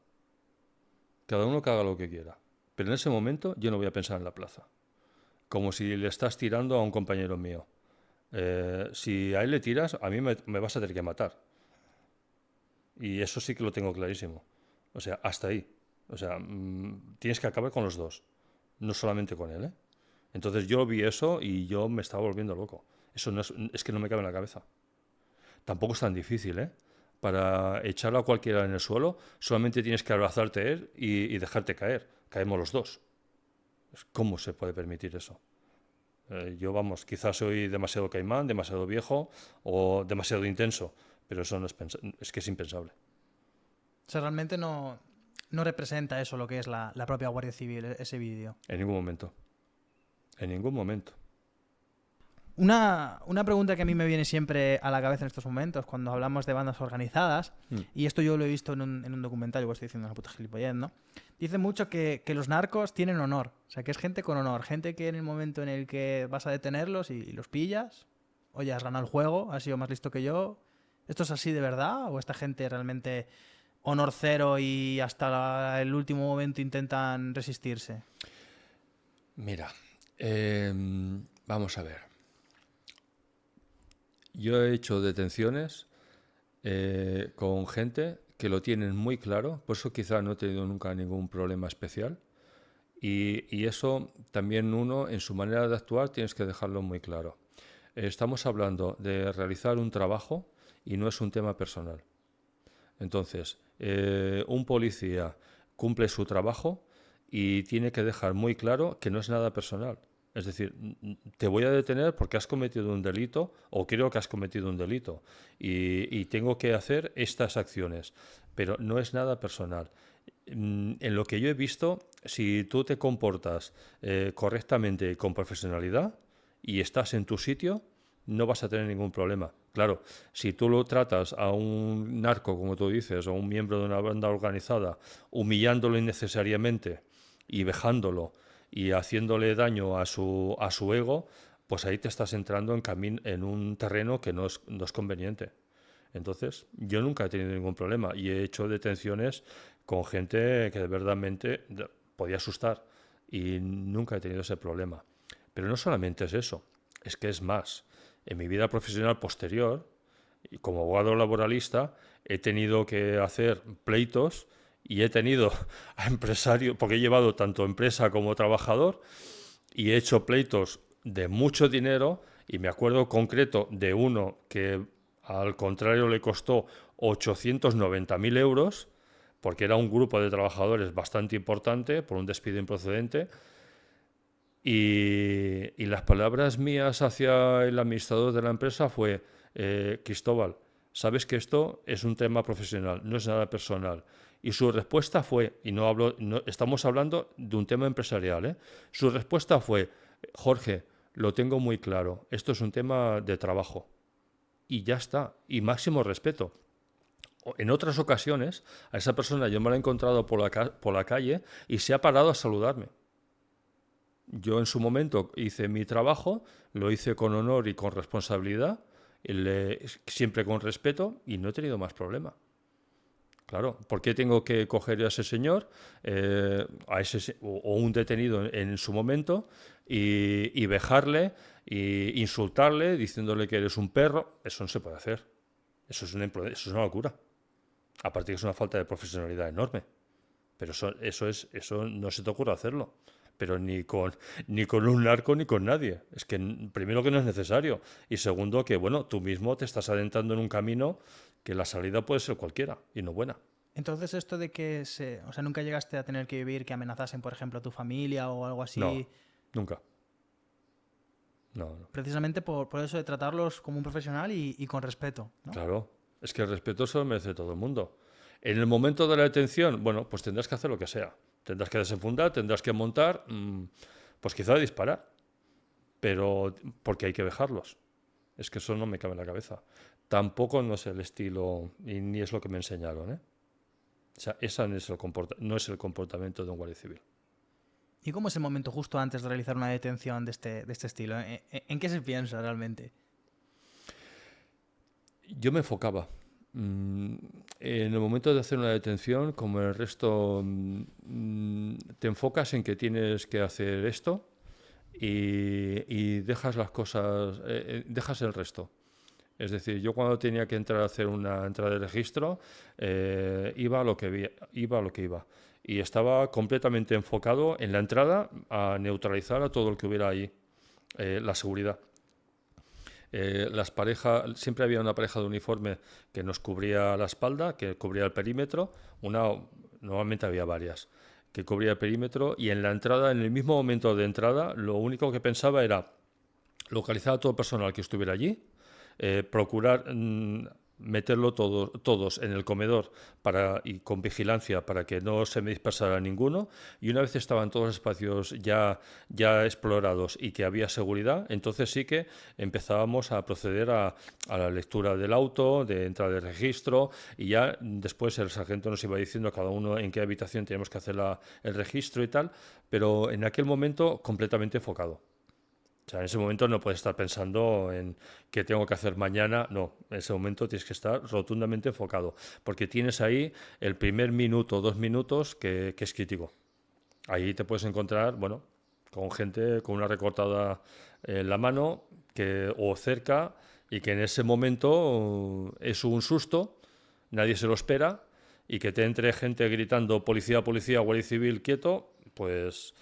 Cada uno que haga lo que quiera. Pero en ese momento yo no voy a pensar en la plaza. Como si le estás tirando a un compañero mío. Si a él le tiras, a mí me vas a tener que matar. Y eso sí que lo tengo clarísimo. O sea, hasta ahí. O sea, tienes que acabar con los dos. No solamente con él, ¿eh? Entonces yo vi eso y yo me estaba volviendo loco. Eso no es que no me cabe en la cabeza. Tampoco es tan difícil, ¿eh? Para echarlo a cualquiera en el suelo, solamente tienes que abrazarte a él y dejarte caer. Caemos los dos. ¿Cómo se puede permitir eso? Yo, vamos, quizás soy demasiado caimán, demasiado viejo o demasiado intenso, pero eso no es que es impensable. O sea, realmente no representa eso lo que es la propia Guardia Civil, ese vídeo. En ningún momento. En ningún momento. Una pregunta que a mí me viene siempre a la cabeza en estos momentos, cuando hablamos de bandas organizadas, y esto yo lo he visto en un documental, igual estoy diciendo una puta gilipollez, ¿no? Dice mucho que los narcos tienen honor, o sea, que es gente con honor, gente que en el momento en el que vas a detenerlos y los pillas, oye, has ganado el juego, has sido más listo que yo, ¿Esto es así de verdad? ¿O esta gente realmente honor cero y hasta el último momento intentan resistirse? Mira, vamos a ver. Yo he hecho detenciones con gente que lo tienen muy claro, por eso quizá no he tenido nunca ningún problema especial. Y eso también uno, en su manera de actuar, tienes que dejarlo muy claro. Estamos hablando de realizar un trabajo y no es un tema personal. Entonces, un policía cumple su trabajo y tiene que dejar muy claro que no es nada personal. Es decir, te voy a detener porque has cometido un delito o creo que has cometido un delito y tengo que hacer estas acciones, pero no es nada personal. En lo que yo he visto, si tú te comportas correctamente y con profesionalidad y estás en tu sitio, no vas a tener ningún problema. Claro, si tú lo tratas a un narco, como tú dices, o un miembro de una banda organizada, humillándolo innecesariamente y vejándolo y haciéndole daño a su ego, pues ahí te estás entrando en un terreno que no es conveniente. Entonces, yo nunca he tenido ningún problema y he hecho detenciones con gente que de verdadmente podía asustar y nunca he tenido ese problema. Pero no solamente es eso, es que es más. En mi vida profesional posterior, y como abogado laboralista, he tenido que hacer pleitos y he tenido a empresario, porque he llevado tanto empresa como trabajador, y he hecho pleitos de mucho dinero, y me acuerdo concreto de uno que al contrario le costó 890.000 euros, porque era un grupo de trabajadores bastante importante por un despido improcedente. Y las palabras mías hacia el administrador de la empresa fue, Cristóbal, sabes que esto es un tema profesional, no es nada personal. Y su respuesta fue, y no hablo, no, estamos hablando de un tema empresarial, ¿eh? Su respuesta fue, Jorge, lo tengo muy claro, esto es un tema de trabajo. Y ya está, y máximo respeto. En otras ocasiones, a esa persona yo me la he encontrado por la calle y se ha parado a saludarme. Yo en su momento hice mi trabajo, lo hice con honor y con responsabilidad, siempre con respeto y no he tenido más problema. Claro, ¿por qué tengo que coger a ese señor o un detenido en su momento y vejarle e insultarle diciéndole que eres un perro? Eso no se puede hacer. Eso es una locura. Aparte que es una falta de profesionalidad enorme. Pero eso no se te ocurre hacerlo. Pero ni con un narco ni con nadie. Es que primero que no es necesario. Y segundo que, bueno, tú mismo te estás adentrando en un camino que la salida puede ser cualquiera y no buena. Entonces, esto de que o sea, nunca llegaste a tener que vivir que amenazasen, por ejemplo, a tu familia o algo No, así, nunca. No, no. precisamente por eso de tratarlos como un profesional y con respeto, ¿no? Claro. Es que el respeto se lo merece todo el mundo. En el momento de la detención, bueno, pues tendrás que hacer lo que sea. Tendrás que desenfundar, tendrás que montar, pues quizá disparar. Pero porque hay que dejarlos. Es que eso no me cabe en la cabeza. Tampoco no es el estilo y ni es lo que me enseñaron, ¿eh? O sea, esa no es el comportamiento de un guardia civil. ¿Y cómo es el momento justo antes de realizar una detención de este estilo? ¿En qué se piensa realmente? Yo me enfocaba. En el momento de hacer una detención, como el resto, te enfocas en que tienes que hacer esto y dejas las cosas, dejas el resto. Es decir, yo cuando tenía que entrar a hacer una entrada de registro, iba a lo que iba. Y estaba completamente enfocado en la entrada a neutralizar a todo el que hubiera ahí, la seguridad. Las parejas, siempre había una pareja de uniforme que nos cubría la espalda, que cubría el perímetro, normalmente había varias, que cubría el perímetro y en la entrada, en el mismo momento de entrada, lo único que pensaba era localizar a todo el personal que estuviera allí, procurar meterlo todos en el comedor y con vigilancia para que no se me dispersara ninguno, y una vez estaban todos los espacios ya explorados y que había seguridad, entonces sí que empezábamos a proceder a la lectura del auto, de entrada de registro, y ya después el sargento nos iba diciendo cada uno en qué habitación teníamos que hacer el registro y tal, pero en aquel momento completamente enfocado. O sea, en ese momento no puedes estar pensando en qué tengo que hacer mañana. No, en ese momento tienes que estar rotundamente enfocado, porque tienes ahí el primer minuto, 2 minutos que es crítico. Ahí te puedes encontrar, bueno, con gente con una recortada en la mano o cerca y que en ese momento es un susto, nadie se lo espera y que te entre gente gritando policía, policía, guardia civil, quieto, pues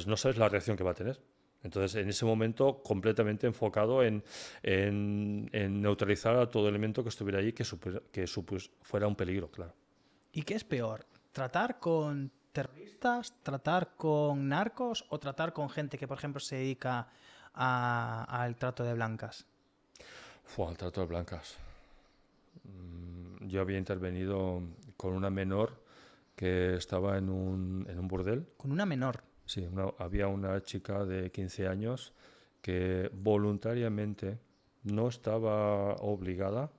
no sabes la reacción que va a tener. Entonces, en ese momento, completamente enfocado en neutralizar a todo elemento que estuviera allí que fuera un peligro, claro. ¿Y qué es peor? ¿Tratar con terroristas, tratar con narcos o tratar con gente que, por ejemplo, se dedica al trato de blancas? Al trato de blancas. Yo había intervenido con una menor que estaba en un burdel. Con una menor. Sí, había una chica de 15 años que voluntariamente no estaba obligada,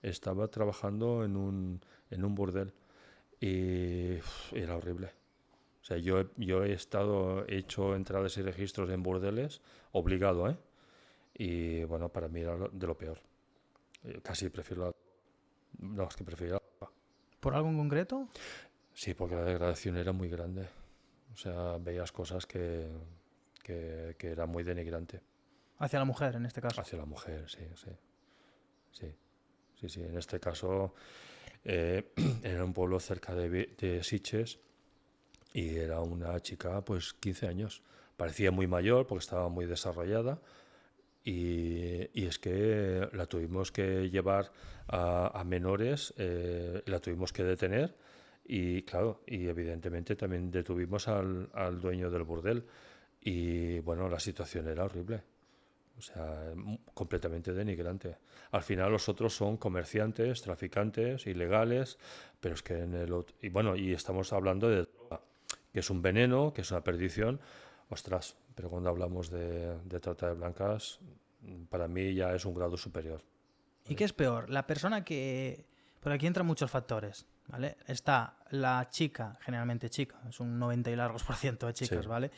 estaba trabajando en un burdel y era horrible. O sea, yo he hecho entradas y registros en burdeles, obligado, ¿eh? Y bueno, para mí era de lo peor. Casi prefiero la... No, es que prefiero la... ¿Por algo en concreto? Sí, porque la degradación era muy grande. O sea, veías cosas que era muy denigrante. Hacia la mujer, en este caso. Hacia la mujer, sí, sí. Sí, sí, sí. En este caso, era un pueblo cerca de Sitges y era una chica, pues 15 años. Parecía muy mayor porque estaba muy desarrollada y es que la tuvimos que llevar a menores, la tuvimos que detener y claro, y evidentemente también detuvimos al dueño del burdel y bueno, la situación era horrible. O sea, completamente denigrante. Al final los otros son comerciantes, traficantes, ilegales, pero es que en el otro... Y bueno, y estamos hablando de droga, que es un veneno, que es una perdición. Ostras, pero cuando hablamos de trata de blancas, para mí ya es un grado superior. ¿Y qué es peor? La persona que... Por aquí entran muchos factores, ¿vale? Está la chica, generalmente chica, es un 90 y largos por ciento de chicas, Sí. ¿vale?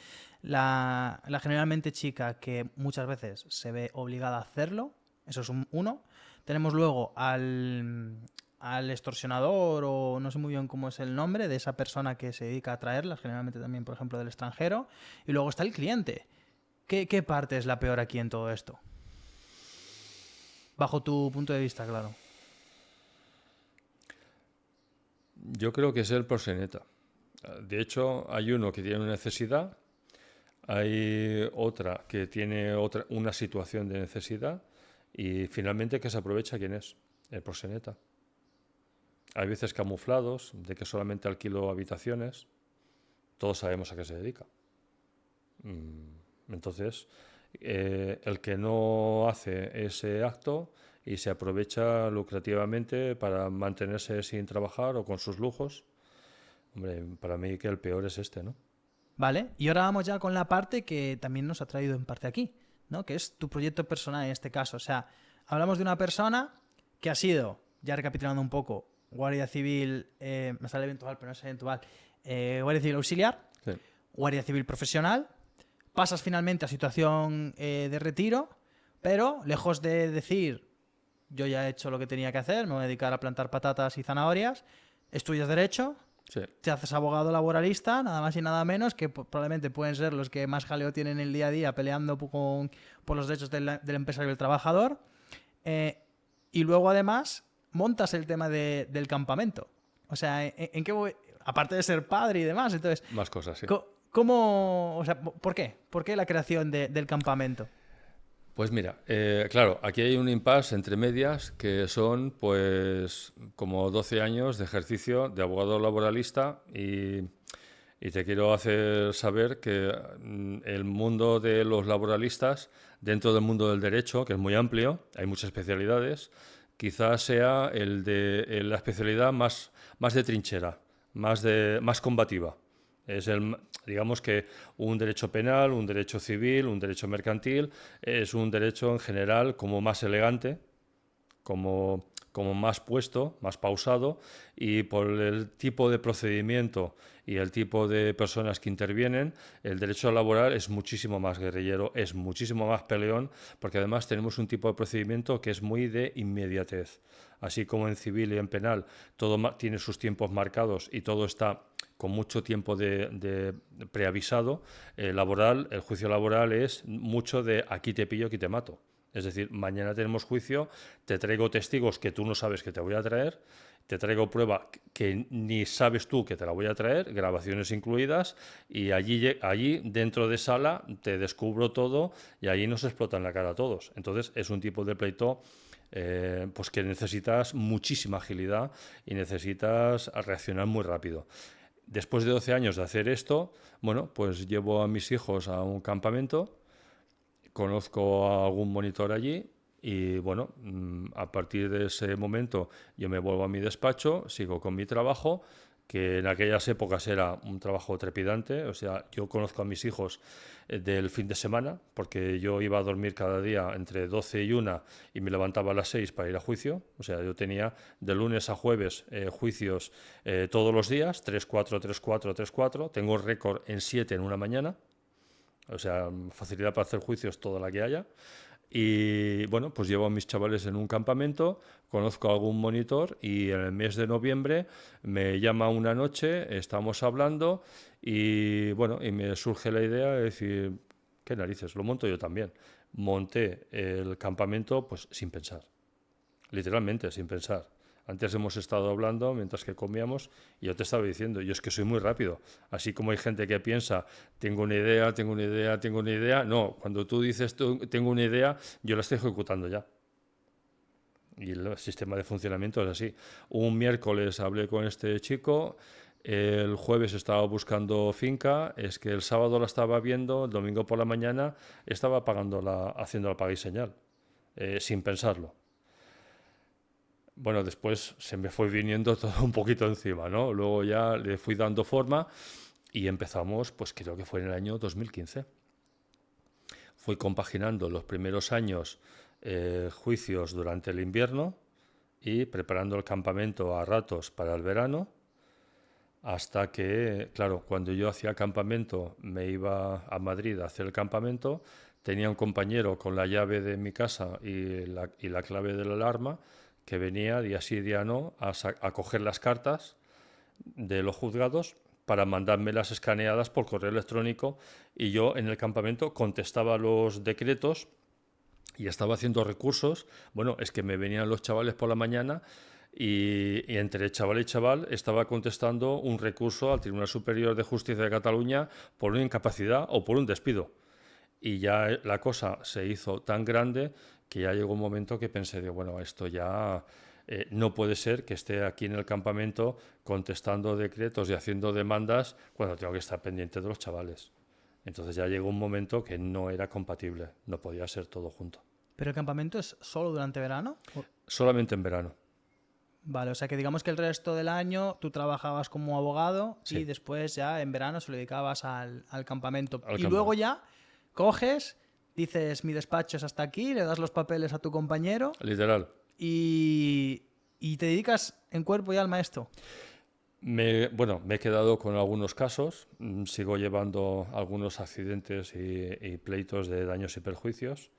La generalmente chica que muchas veces se ve obligada a hacerlo, eso es uno. Tenemos luego al extorsionador, o no sé muy bien cómo es el nombre, de esa persona que se dedica a traerlas, generalmente también, por ejemplo, del extranjero. Y luego está el cliente. ¿Qué parte es la peor aquí en todo esto? Bajo tu punto de vista, claro. Yo creo que es el proxeneta. De hecho, hay uno que tiene una necesidad, hay otra que tiene una situación de necesidad y finalmente que se aprovecha quién es, el proxeneta. Hay veces camuflados, de que solamente alquilo habitaciones, todos sabemos a qué se dedica. Entonces, el que no hace ese acto y se aprovecha lucrativamente para mantenerse sin trabajar o con sus lujos, hombre, para mí que el peor es este, ¿no? Vale, y ahora vamos ya con la parte que también nos ha traído en parte aquí, ¿no? Que es tu proyecto personal en este caso. O sea, hablamos de una persona que ha sido, ya recapitulando un poco, Guardia Civil, me sale eventual, pero no es eventual, Guardia Civil auxiliar, Sí. Guardia Civil profesional, pasas finalmente a situación de retiro, pero lejos de decir, yo ya he hecho lo que tenía que hacer, me voy a dedicar a plantar patatas y zanahorias, estudias Derecho, Sí. te haces abogado laboralista, nada más y nada menos, que probablemente pueden ser los que más jaleo tienen el día a día peleando por los derechos del empresario y el trabajador. Y luego, además, montas el tema del campamento. O sea, ¿en qué voy? Aparte de ser padre y demás, entonces... Más cosas, sí. ¿Cómo? O sea, ¿por qué? ¿Por qué la creación del campamento? Pues mira, claro, aquí hay un impasse entre medias que son pues como 12 años de ejercicio de abogado laboralista y te quiero hacer saber que el mundo de los laboralistas, dentro del mundo del derecho, que es muy amplio, hay muchas especialidades, quizás sea la especialidad más de trinchera, más combativa. Es digamos que un derecho penal, un derecho civil, un derecho mercantil, es un derecho en general como más elegante, como como más puesto, más pausado, y por el tipo de procedimiento y el tipo de personas que intervienen, el derecho laboral es muchísimo más guerrillero, es muchísimo más peleón, porque además tenemos un tipo de procedimiento que es muy de inmediatez. Así como en civil y en penal todo tiene sus tiempos marcados y todo está con mucho tiempo de preavisado, el juicio laboral es mucho de aquí te pillo, aquí te mato. Es decir, mañana tenemos juicio, te traigo testigos que tú no sabes que te voy a traer, te traigo prueba que ni sabes tú que te la voy a traer, grabaciones incluidas, y allí dentro de sala te descubro todo y allí nos explotan la cara a todos. Entonces es un tipo de pleito pues que necesitas muchísima agilidad y necesitas reaccionar muy rápido. Después de 12 años de hacer esto, bueno, pues llevo a mis hijos a un campamento, conozco a algún monitor allí y bueno, a partir de ese momento yo me vuelvo a mi despacho, sigo con mi trabajo, que en aquellas épocas era un trabajo trepidante. O sea, yo conozco a mis hijos del fin de semana, porque yo iba a dormir cada día entre 12 y 1 y me levantaba a las 6 para ir a juicio. O sea, yo tenía de lunes a jueves juicios todos los días, 3-4, 3-4, 3-4. Tengo récord en 7 en una mañana. O sea, facilidad para hacer juicios toda la que haya. Y bueno, pues llevo a mis chavales en un campamento, conozco a algún monitor y en el mes de noviembre me llama una noche, estamos hablando y bueno, y me surge la idea de decir, qué narices, lo monto yo también. Monté el campamento pues sin pensar, literalmente sin pensar. Antes hemos estado hablando mientras que comíamos y yo te estaba diciendo, yo es que soy muy rápido. Así como hay gente que piensa, tengo una idea, tengo una idea, tengo una idea. No, cuando tú dices, tengo una idea, yo la estoy ejecutando ya. Y el sistema de funcionamiento es así. Un miércoles hablé con este chico, el jueves estaba buscando finca, es que el sábado la estaba viendo, el domingo por la mañana estaba haciendo la paga y señal, sin pensarlo. Bueno, después se me fue viniendo todo un poquito encima, ¿no? Luego ya le fui dando forma y empezamos, pues creo que fue en el año 2015. Fui compaginando los primeros años juicios durante el invierno y preparando el campamento a ratos para el verano, hasta que, claro, cuando yo hacía campamento, me iba a Madrid a hacer el campamento, tenía un compañero con la llave de mi casa y la clave de la alarma, que venía día sí día no a coger las cartas de los juzgados para mandármelas escaneadas por correo electrónico, y yo en el campamento contestaba los decretos y estaba haciendo recursos. Bueno, es que me venían los chavales por la mañana y entre chaval y chaval estaba contestando un recurso al Tribunal Superior de Justicia de Cataluña por una incapacidad o por un despido. Y ya la cosa se hizo tan grande que ya llegó un momento que pensé, bueno, esto ya no puede ser que esté aquí en el campamento contestando decretos y haciendo demandas cuando tengo que estar pendiente de los chavales. Entonces ya llegó un momento que no era compatible, no podía ser todo junto. ¿Pero el campamento es solo durante verano? Solamente en verano. Vale, o sea que digamos que el resto del año tú trabajabas como abogado Sí. y después ya en verano se lo dedicabas al campamento. Al Y campamento. luego ya coges, dices mi despacho es hasta aquí, le das los papeles a tu compañero Literal. y te dedicas en cuerpo y alma a esto. Bueno, me he quedado con algunos casos, sigo llevando algunos accidentes y pleitos de daños y perjuicios,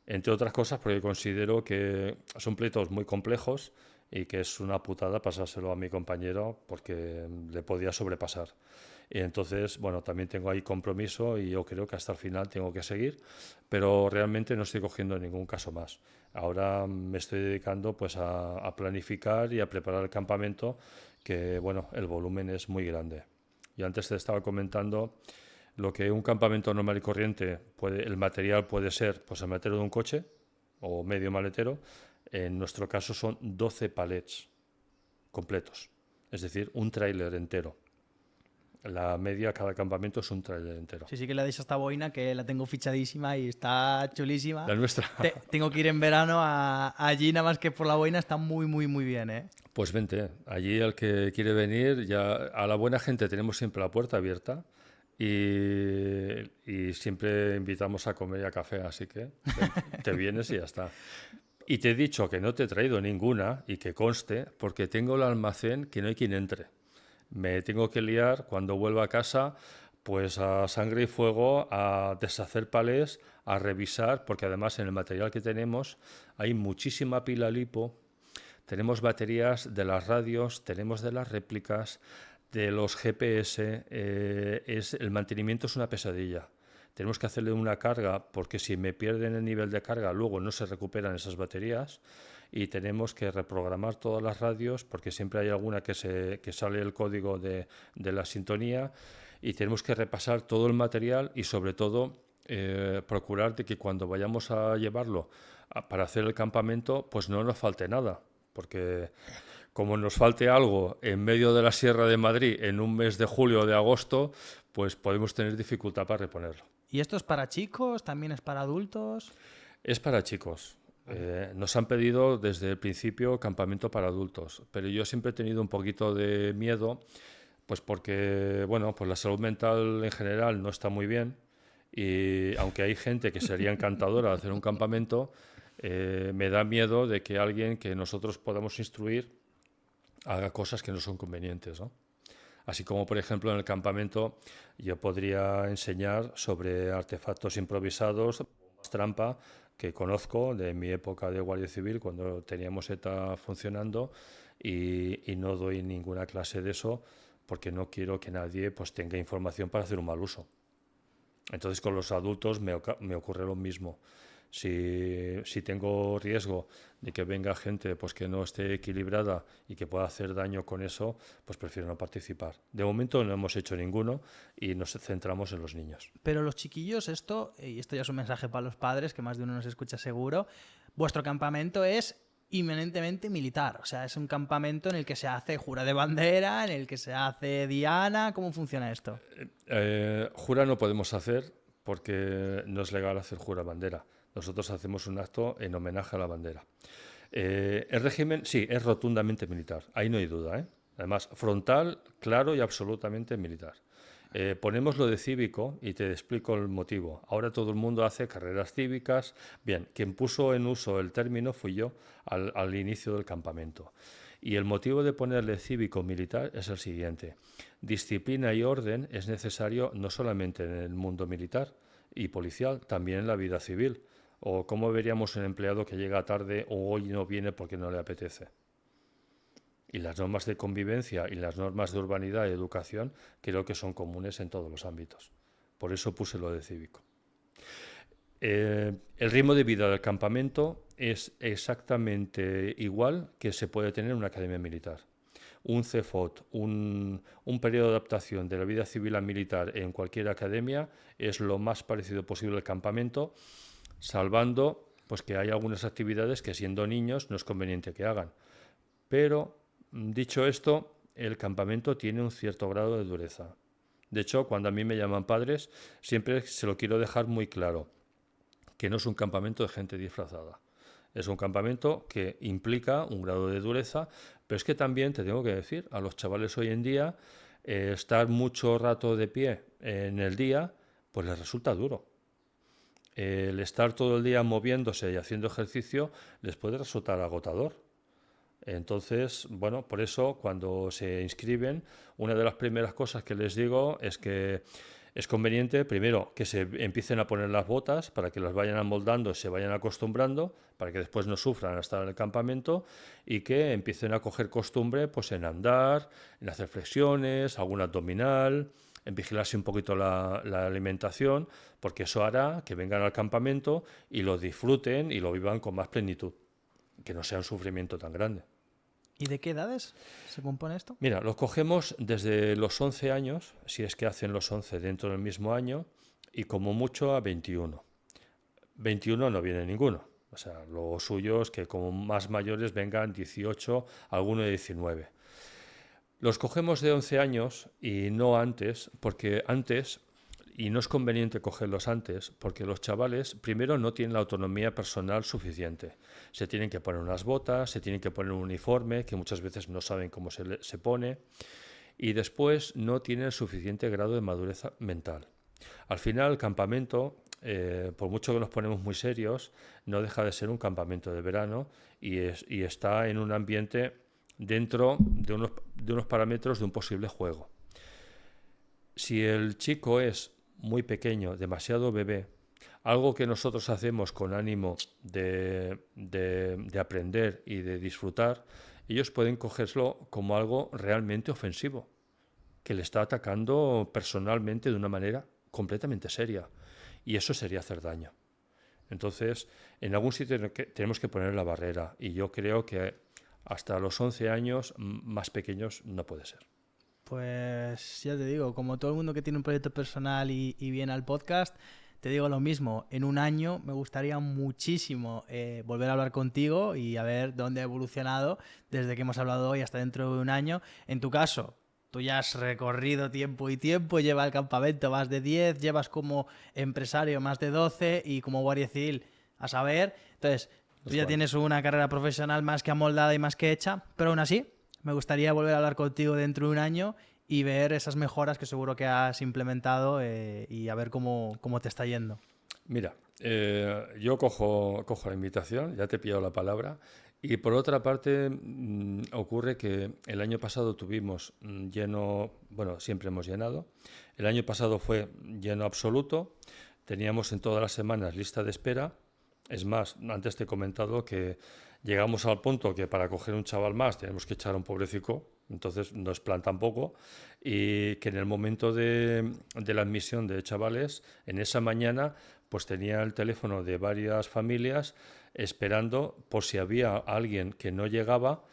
entre otras cosas porque considero que son pleitos muy complejos y que es una putada pasárselo a mi compañero porque le podía sobrepasar. Y entonces, bueno, también tengo ahí compromiso y yo creo que hasta el final tengo que seguir, pero realmente no estoy cogiendo ningún caso más. Ahora me estoy dedicando pues a planificar y a preparar el campamento, que bueno, el volumen es muy grande. Yo antes te estaba comentando lo que un campamento normal y corriente el material puede ser, pues el maletero de un coche o medio maletero. En nuestro caso son 12 palets completos, es decir, un tráiler entero. La media, cada campamento es un tráiler entero. Sí, que le deis esta boina que la tengo fichadísima y está chulísima. La nuestra. Tengo que ir en verano allí, nada más que por la boina está muy, muy, muy bien, ¿eh? Pues vente, allí el que quiere venir, ya a la buena gente tenemos siempre la puerta abierta y siempre invitamos a comer y a café, así que te vienes y ya está. Y te he dicho que no te he traído ninguna y que conste, porque tengo el almacén que no hay quien entre. Me tengo que liar cuando vuelva a casa, pues a sangre y fuego, a deshacer palés, a revisar, porque además en el material que tenemos hay muchísima pila lipo. Tenemos baterías de las radios, tenemos de las réplicas, de los GPS. El mantenimiento es una pesadilla. Tenemos que hacerle una carga porque si me pierden el nivel de carga luego no se recuperan esas baterías y tenemos que reprogramar todas las radios porque siempre hay alguna que sale el código de la sintonía y tenemos que repasar todo el material y sobre todo procurar de que cuando vayamos a llevarlo para hacer el campamento pues no nos falte nada, porque como nos falte algo en medio de la Sierra de Madrid en un mes de julio o de agosto, pues podemos tener dificultad para reponerlo. ¿Y esto es para chicos? ¿También es para adultos? Es para chicos. Nos han pedido desde el principio campamento para adultos, pero yo siempre he tenido un poquito de miedo, pues porque, bueno, pues la salud mental en general no está muy bien y aunque hay gente que sería encantadora de hacer un campamento, me da miedo de que alguien que nosotros podamos instruir haga cosas que no son convenientes, ¿no? Así como, por ejemplo, en el campamento yo podría enseñar sobre artefactos improvisados, trampa, que conozco de mi época de Guardia Civil, cuando teníamos ETA funcionando, y no doy ninguna clase de eso porque no quiero que nadie pues, tenga información para hacer un mal uso. Entonces con los adultos me ocurre lo mismo. Si tengo riesgo de que venga gente pues, que no esté equilibrada y que pueda hacer daño con eso, pues prefiero no participar. De momento no hemos hecho ninguno y nos centramos en los niños. Pero los chiquillos, y esto ya es un mensaje para los padres, que más de uno nos escucha seguro, vuestro campamento es inminentemente militar. O sea, es un campamento en el que se hace jura de bandera, en el que se hace diana. ¿Cómo funciona esto? Jura no podemos hacer porque no es legal hacer jura bandera. Nosotros hacemos un acto en homenaje a la bandera. El régimen, sí, es rotundamente militar, ahí no hay duda, ¿eh? Además, frontal, claro y absolutamente militar. Ponemos lo de cívico y te explico el motivo. Ahora todo el mundo hace carreras cívicas. Bien, quien puso en uso el término fui yo al inicio del campamento. Y el motivo de ponerle cívico militar es el siguiente. Disciplina y orden es necesario no solamente en el mundo militar y policial, también en la vida civil. O cómo veríamos un empleado que llega tarde o hoy no viene porque no le apetece. Y las normas de convivencia y las normas de urbanidad y educación creo que son comunes en todos los ámbitos. Por eso puse lo de cívico. El ritmo de vida del campamento es exactamente igual que se puede tener en una academia militar. Un CEFOT, un periodo de adaptación de la vida civil a militar en cualquier academia es lo más parecido posible al campamento, salvando pues, que hay algunas actividades que siendo niños no es conveniente que hagan. Pero, dicho esto, el campamento tiene un cierto grado de dureza. De hecho, cuando a mí me llaman padres, siempre se lo quiero dejar muy claro, que no es un campamento de gente disfrazada. Es un campamento que implica un grado de dureza, pero es que también te tengo que decir, a los chavales hoy en día, estar mucho rato de pie en el día, pues les resulta duro. El estar todo el día moviéndose y haciendo ejercicio les puede resultar agotador. Entonces, bueno, por eso cuando se inscriben, una de las primeras cosas que les digo es que es conveniente, primero, que se empiecen a poner las botas para que las vayan amoldando, se vayan acostumbrando, para que después no sufran al estar en el campamento y que empiecen a coger costumbre pues, en andar, en hacer flexiones, algún abdominal, en vigilarse un poquito la alimentación, porque eso hará que vengan al campamento y lo disfruten y lo vivan con más plenitud, que no sea un sufrimiento tan grande. ¿Y de qué edades se compone esto? Mira, los cogemos desde los 11 años, si es que hacen los 11 dentro del mismo año, y como mucho a 21. 21 no viene ninguno. O sea, lo suyo es que como más mayores vengan 18, alguno de 19. Los cogemos de 11 años y no antes, porque antes, y no es conveniente cogerlos antes, porque los chavales primero no tienen la autonomía personal suficiente. Se tienen que poner unas botas, se tienen que poner un uniforme, que muchas veces no saben cómo se pone, y después no tienen el suficiente grado de madurez mental. Al final el campamento por mucho que nos ponemos muy serios, no deja de ser un campamento de verano y está en un ambiente dentro de unos parámetros de un posible juego. Si el chico es muy pequeño, demasiado bebé, algo que nosotros hacemos con ánimo de aprender y de disfrutar, ellos pueden cogerlo como algo realmente ofensivo, que le está atacando personalmente de una manera completamente seria. Y eso sería hacer daño. Entonces, en algún sitio tenemos que poner la barrera. Y yo creo que hasta los 11 años, más pequeños, no puede ser. Pues ya te digo, como todo el mundo que tiene un proyecto personal y viene al podcast, te digo lo mismo. En un año me gustaría muchísimo volver a hablar contigo y a ver dónde ha evolucionado desde que hemos hablado hoy hasta dentro de un año. En tu caso, tú ya has recorrido tiempo y tiempo, llevas al campamento más de 10, llevas como empresario más de 12 y como guardia civil a saber. Entonces, tú ya tienes una carrera profesional más que amoldada y más que hecha, pero aún así me gustaría volver a hablar contigo dentro de un año y ver esas mejoras que seguro que has implementado y a ver cómo te está yendo. Mira, yo cojo la invitación, ya te he pillado la palabra. Y por otra parte, ocurre que el año pasado tuvimos lleno, bueno, siempre hemos llenado. El año pasado fue lleno absoluto. Teníamos en todas las semanas lista de espera. Es más, antes te he comentado que llegamos al punto que para coger un chaval más tenemos que echar a un pobrecito, entonces no es plan tampoco, y que en el momento de la admisión de chavales, en esa mañana, pues tenía el teléfono de varias familias esperando por si había alguien que no llegaba,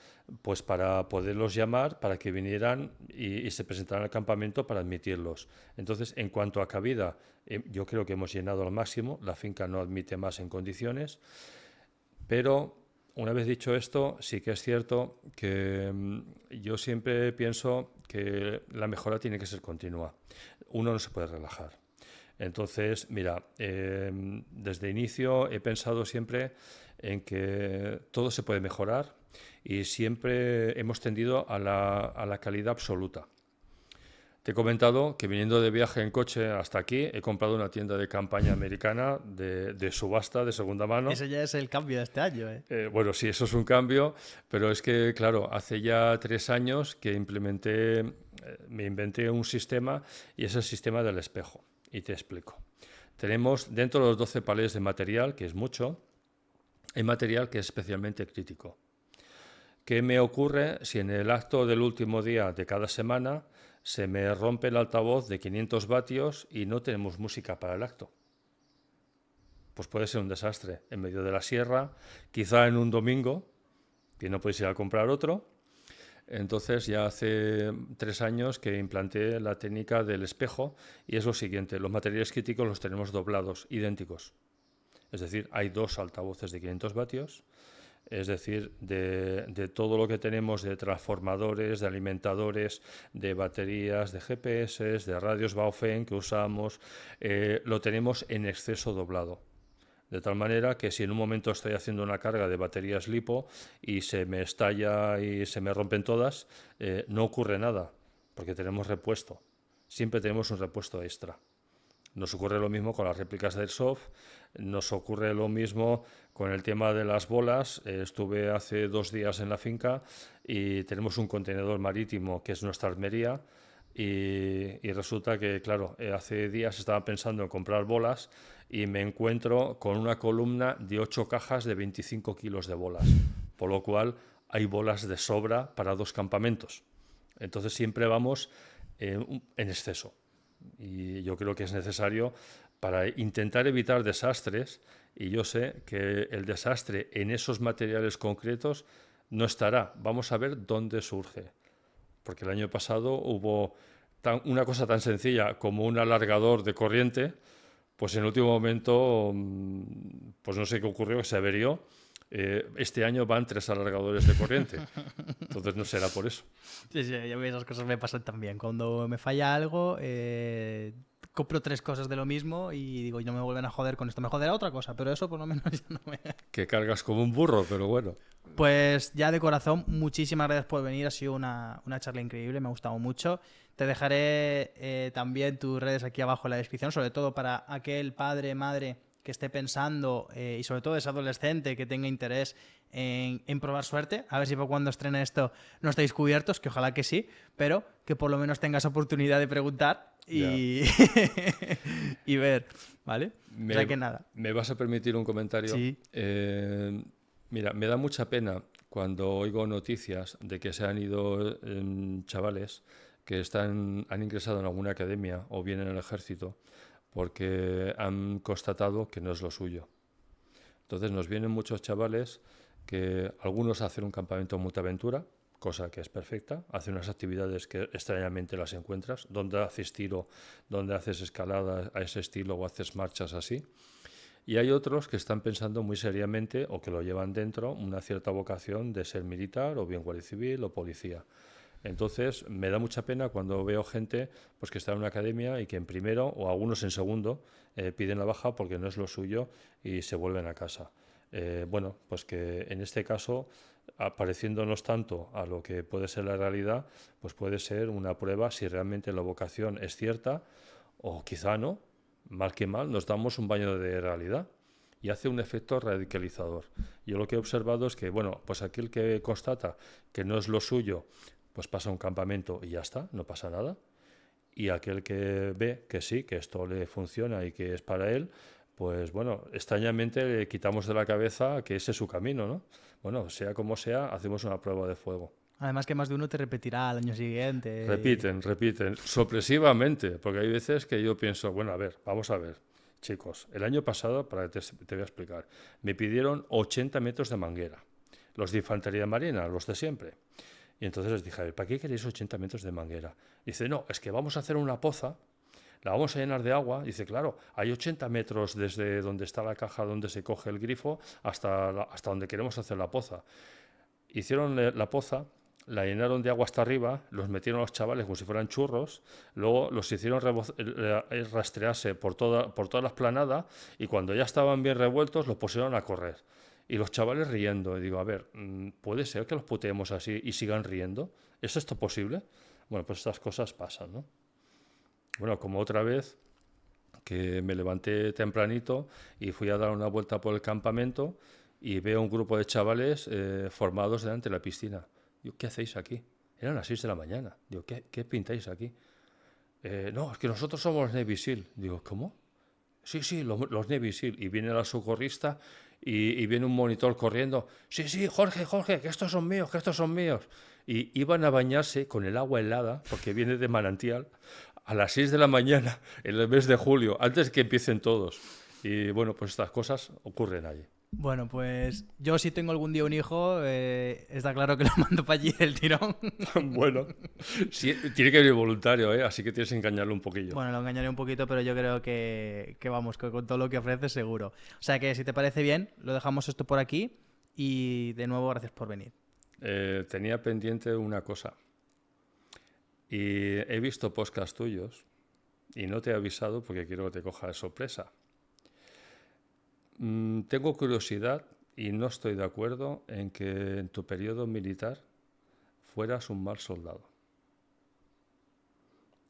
pues para poderlos llamar, para que vinieran y se presentaran al campamento para admitirlos. Entonces, en cuanto a cabida, yo creo que hemos llenado al máximo, la finca no admite más en condiciones, pero una vez dicho esto, sí que es cierto que yo siempre pienso que la mejora tiene que ser continua. Uno no se puede relajar. Entonces, mira, desde inicio he pensado siempre en que todo se puede mejorar y siempre hemos tendido a la calidad absoluta. Te he comentado que viniendo de viaje en coche hasta aquí he comprado una tienda de campaña americana de subasta de segunda mano. Ese ya es el cambio de este año, ¿eh? Bueno, sí, eso es un cambio, pero es que, claro, hace ya 3 años que me inventé un sistema y es el sistema del espejo. Y te explico. Tenemos dentro de los 12 palés de material, que es mucho, hay material que es especialmente crítico. ¿Qué me ocurre si en el acto del último día de cada semana se me rompe el altavoz de 500 vatios y no tenemos música para el acto? Pues puede ser un desastre en medio de la sierra, quizá en un domingo, que no podéis ir a comprar otro. Entonces ya hace 3 años que implanté la técnica del espejo y es lo siguiente, los materiales críticos los tenemos doblados, idénticos. Es decir, hay 2 altavoces de 500 vatios, es decir, de todo lo que tenemos de transformadores, de alimentadores, de baterías, de GPS, de radios Baofeng que usamos, lo tenemos en exceso doblado. De tal manera que si en un momento estoy haciendo una carga de baterías LiPo y se me estalla y se me rompen todas, no ocurre nada, porque tenemos repuesto. Siempre tenemos un repuesto extra. Nos ocurre lo mismo con las réplicas de Airsoft, nos ocurre lo mismo con el tema de las bolas. Estuve hace 2 días en la finca y tenemos un contenedor marítimo que es nuestra armería. Y resulta que, claro, hace días estaba pensando en comprar bolas y me encuentro con una columna de 8 cajas de 25 kilos de bolas, por lo cual hay bolas de sobra para 2 campamentos. Entonces siempre vamos en exceso y yo creo que es necesario para intentar evitar desastres, y yo sé que el desastre en esos materiales concretos no estará. Vamos a ver dónde surge. Porque el año pasado hubo una cosa tan sencilla como un alargador de corriente, pues en el último momento, pues no sé qué ocurrió, que se averió. Este año van 3 alargadores de corriente, entonces no será por eso. Sí, esas cosas me pasan también. Cuando me falla algo, compro 3 cosas de lo mismo y digo, y no me vuelven a joder con esto. Me joderá otra cosa, pero eso por lo menos ya no me... Que cargas como un burro, pero bueno. Pues ya de corazón, muchísimas gracias por venir. Ha sido una charla increíble, me ha gustado mucho. Te dejaré también tus redes aquí abajo en la descripción, sobre todo para aquel padre, madre que esté pensando y sobre todo ese adolescente que tenga interés en probar suerte. A ver si para cuando estrene esto no estáis cubiertos, que ojalá que sí, pero que por lo menos tengas oportunidad de preguntar y, y ver, ¿vale? O sea que nada. ¿Me vas a permitir un comentario? Sí. Mira, me da mucha pena cuando oigo noticias de que se han ido chavales que han ingresado en alguna academia o bien en el ejército porque han constatado que no es lo suyo. Entonces nos vienen muchos chavales que algunos hacen un campamento en Mutaventura, cosa que es perfecta, hacen unas actividades que extrañamente las encuentras, donde haces tiro, donde haces escalada a ese estilo o haces marchas así. Y hay otros que están pensando muy seriamente o que lo llevan dentro una cierta vocación de ser militar o bien guardia civil o policía. Entonces me da mucha pena cuando veo gente pues, que está en una academia y que en primero o algunos en segundo piden la baja porque no es lo suyo y se vuelven a casa. Bueno, pues que en este caso, pareciéndonos tanto a lo que puede ser la realidad, pues puede ser una prueba si realmente la vocación es cierta o quizá no. Mal que mal, nos damos un baño de realidad y hace un efecto radicalizador. Yo lo que he observado es que, bueno, pues aquel que constata que no es lo suyo, pues pasa a un campamento y ya está, no pasa nada. Y aquel que ve que sí, que esto le funciona y que es para él, pues bueno, extrañamente le quitamos de la cabeza que ese es su camino, ¿no? Bueno, sea como sea, hacemos una prueba de fuego. Además que más de uno te repetirá al año siguiente. Repiten, sorpresivamente, porque hay veces que yo pienso, bueno, a ver, vamos a ver, chicos, el año pasado, para que te voy a explicar, me pidieron 80 metros de manguera, los de infantería marina, los de siempre. Y entonces les dije, a ver, ¿para qué queréis 80 metros de manguera? Dice, no, es que vamos a hacer una poza, la vamos a llenar de agua. Dice, claro, hay 80 metros desde donde está la caja donde se coge el grifo hasta donde queremos hacer la poza. Hicieron la poza, la llenaron de agua hasta arriba, los metieron a los chavales como si fueran churros, luego los hicieron rastrearse por toda la esplanada y cuando ya estaban bien revueltos los pusieron a correr. Y los chavales riendo. Y digo, a ver, ¿puede ser que los puteemos así y sigan riendo? ¿Es esto posible? Bueno, pues estas cosas pasan, ¿no? Bueno, como otra vez que me levanté tempranito y fui a dar una vuelta por el campamento y veo un grupo de chavales formados delante de la piscina. Digo, ¿qué hacéis aquí? Eran las 6 de la mañana. Digo, ¿qué pintáis aquí? No, es que nosotros somos los Navy SEAL. Digo, ¿cómo? Sí, los Navy SEAL. Y viene la socorrista y viene un monitor corriendo. Sí, Jorge, que estos son míos. Y iban a bañarse con el agua helada, porque viene de manantial, a las 6 de la mañana, en el mes de julio, antes de que empiecen todos. Y bueno, pues estas cosas ocurren allí. Bueno, pues yo si tengo algún día un hijo, está claro que lo mando para allí el tirón. Bueno, sí, tiene que venir voluntario, así que tienes que engañarlo un poquillo. Bueno, lo engañaré un poquito, pero yo creo que vamos, que con todo lo que ofreces seguro. O sea que si te parece bien, lo dejamos esto por aquí y de nuevo gracias por venir. Tenía pendiente una cosa y he visto podcasts tuyos y no te he avisado porque quiero que te coja de sorpresa. Tengo curiosidad y no estoy de acuerdo en que en tu periodo militar fueras un mal soldado.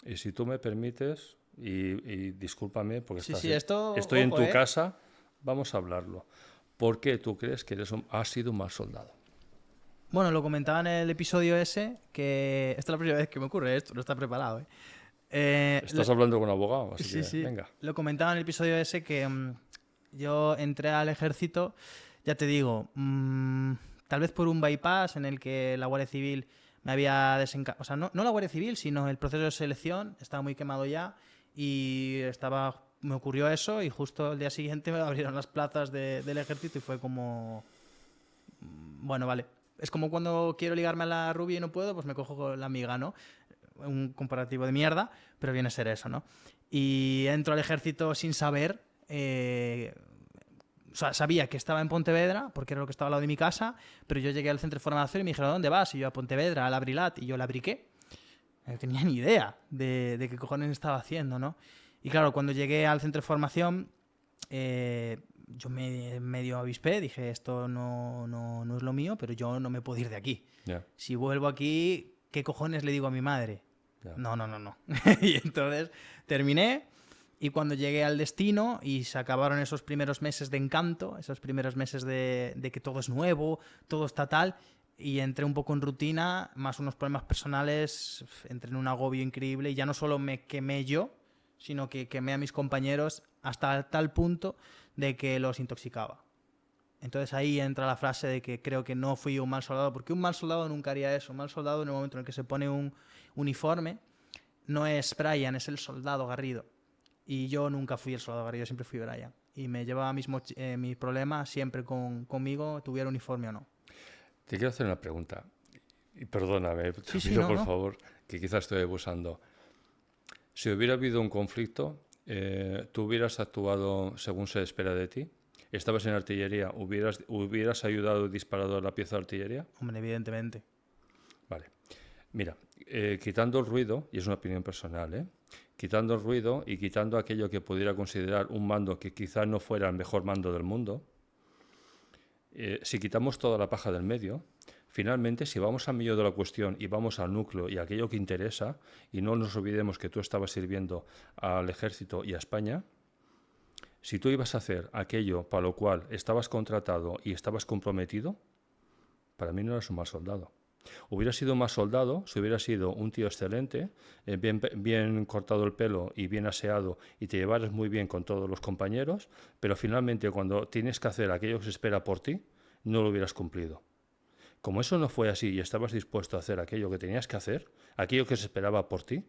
Y si tú me permites, y discúlpame porque estoy en tu casa, vamos a hablarlo. ¿Por qué tú crees que has sido un mal soldado? Bueno, lo comentaba en el episodio ese, que esta es la primera vez que me ocurre esto, no está preparado. Estás hablando con un abogado, así que sí. venga. Lo comentaba en el episodio ese que yo entré al ejército, ya te digo, tal vez por un bypass en el que la Guardia Civil me había desencantado. O sea, no la Guardia Civil, sino el proceso de selección, estaba muy quemado ya y me ocurrió eso y justo el día siguiente me abrieron las plazas del ejército y fue como... Bueno, vale. Es como cuando quiero ligarme a la rubia y no puedo, pues me cojo con la amiga, ¿no? Un comparativo de mierda, pero viene a ser eso, ¿no? Y entro al ejército sin saber... O sea, sabía que estaba en Pontevedra, porque era lo que estaba al lado de mi casa, pero yo llegué al centro de formación y me dijeron, ¿a dónde vas? Y yo a Pontevedra, al Abrilat, y yo la abriqué. No tenía ni idea de qué cojones estaba haciendo, ¿no? Y claro, cuando llegué al centro de formación, yo me medio avispé, dije, esto no es lo mío, pero yo no me puedo ir de aquí. Ya, Si vuelvo aquí, ¿qué cojones le digo a mi madre? ya. No. Y entonces terminé y cuando llegué al destino y se acabaron esos primeros meses de encanto, esos primeros meses de que todo es nuevo, todo está tal, y entré un poco en rutina, más unos problemas personales, entré en un agobio increíble y ya no solo me quemé yo, sino que quemé a mis compañeros hasta tal punto de que los intoxicaba. Entonces ahí entra la frase de que creo que no fui un mal soldado, porque un mal soldado nunca haría eso. Un mal soldado en el momento en el que se pone un uniforme no es Brian, es el soldado Garrido. Y yo nunca fui el soldado Garrido, siempre fui Brian. Y me llevaba mis problemas siempre conmigo, tuviera uniforme o no. Te quiero hacer una pregunta. Y perdóname, te Sí, pido no, por no. favor, que quizás estoy abusando. Si hubiera habido un conflicto, ¿tú hubieras actuado según se espera de ti? ¿Estabas en artillería? ¿Hubieras ayudado y disparado a la pieza de artillería? Hombre, evidentemente. Vale. Mira, quitando el ruido, y es una opinión personal, quitando el ruido y quitando aquello que pudiera considerar un mando que quizás no fuera el mejor mando del mundo, si quitamos toda la paja del medio, finalmente, si vamos al medio de la cuestión y vamos al núcleo y a aquello que interesa, y no nos olvidemos que tú estabas sirviendo al ejército y a España, si tú ibas a hacer aquello para lo cual estabas contratado y estabas comprometido, para mí no eras un mal soldado. Hubiera sido un mal soldado si hubiera sido un tío excelente, bien cortado el pelo y bien aseado y te llevaras muy bien con todos los compañeros, pero finalmente cuando tienes que hacer aquello que se espera por ti, no lo hubieras cumplido. Como eso no fue así y estabas dispuesto a hacer aquello que tenías que hacer, aquello que se esperaba por ti,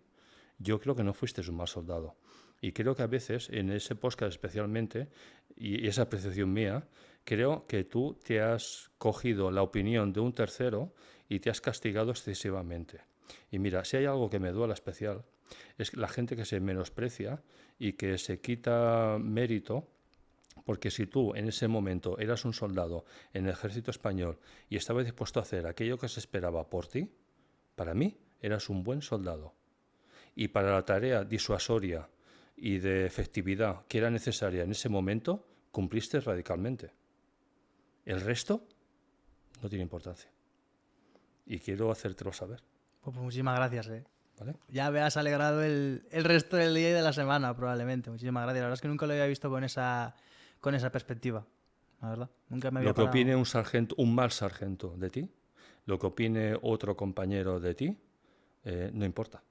yo creo que no fuiste un mal soldado. Y creo que a veces, en ese podcast especialmente, y esa apreciación mía, creo que tú te has cogido la opinión de un tercero y te has castigado excesivamente. Y mira, si hay algo que me duela especial, es la gente que se menosprecia y que se quita mérito, porque si tú en ese momento eras un soldado en el ejército español y estabas dispuesto a hacer aquello que se esperaba por ti, para mí eras un buen soldado. Y para la tarea disuasoria y de efectividad que era necesaria en ese momento, cumpliste radicalmente. El resto no tiene importancia. Y quiero hacértelo saber. Pues muchísimas gracias, ¿Vale? Ya me has alegrado el resto del día y de la semana, probablemente. Muchísimas gracias. La verdad es que nunca lo había visto con esa perspectiva. La verdad. Nunca me había Lo que parado. opine un sargento, un mal sargento de ti, lo que opine otro compañero de ti, no importa.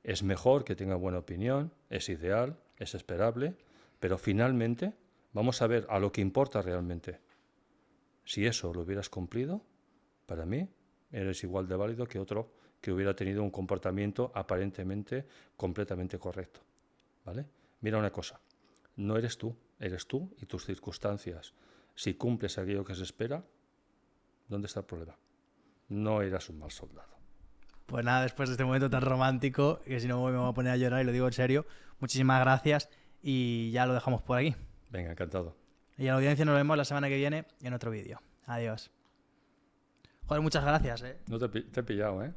Es mejor que tenga buena opinión, es ideal, es esperable, pero finalmente vamos a ver a lo que importa realmente. Si eso lo hubieras cumplido, para mí eres igual de válido que otro que hubiera tenido un comportamiento aparentemente completamente correcto. ¿Vale? Mira una cosa, no eres tú y tus circunstancias. Si cumples aquello que se espera, ¿dónde está el problema? No eras un mal soldado. Pues nada, después de este momento tan romántico, que si no me voy a poner a llorar y lo digo en serio, muchísimas gracias y ya lo dejamos por aquí. Venga, encantado. Y a la audiencia nos vemos la semana que viene en otro vídeo. Adiós. Joder, muchas gracias, No te he pillado, ¿eh?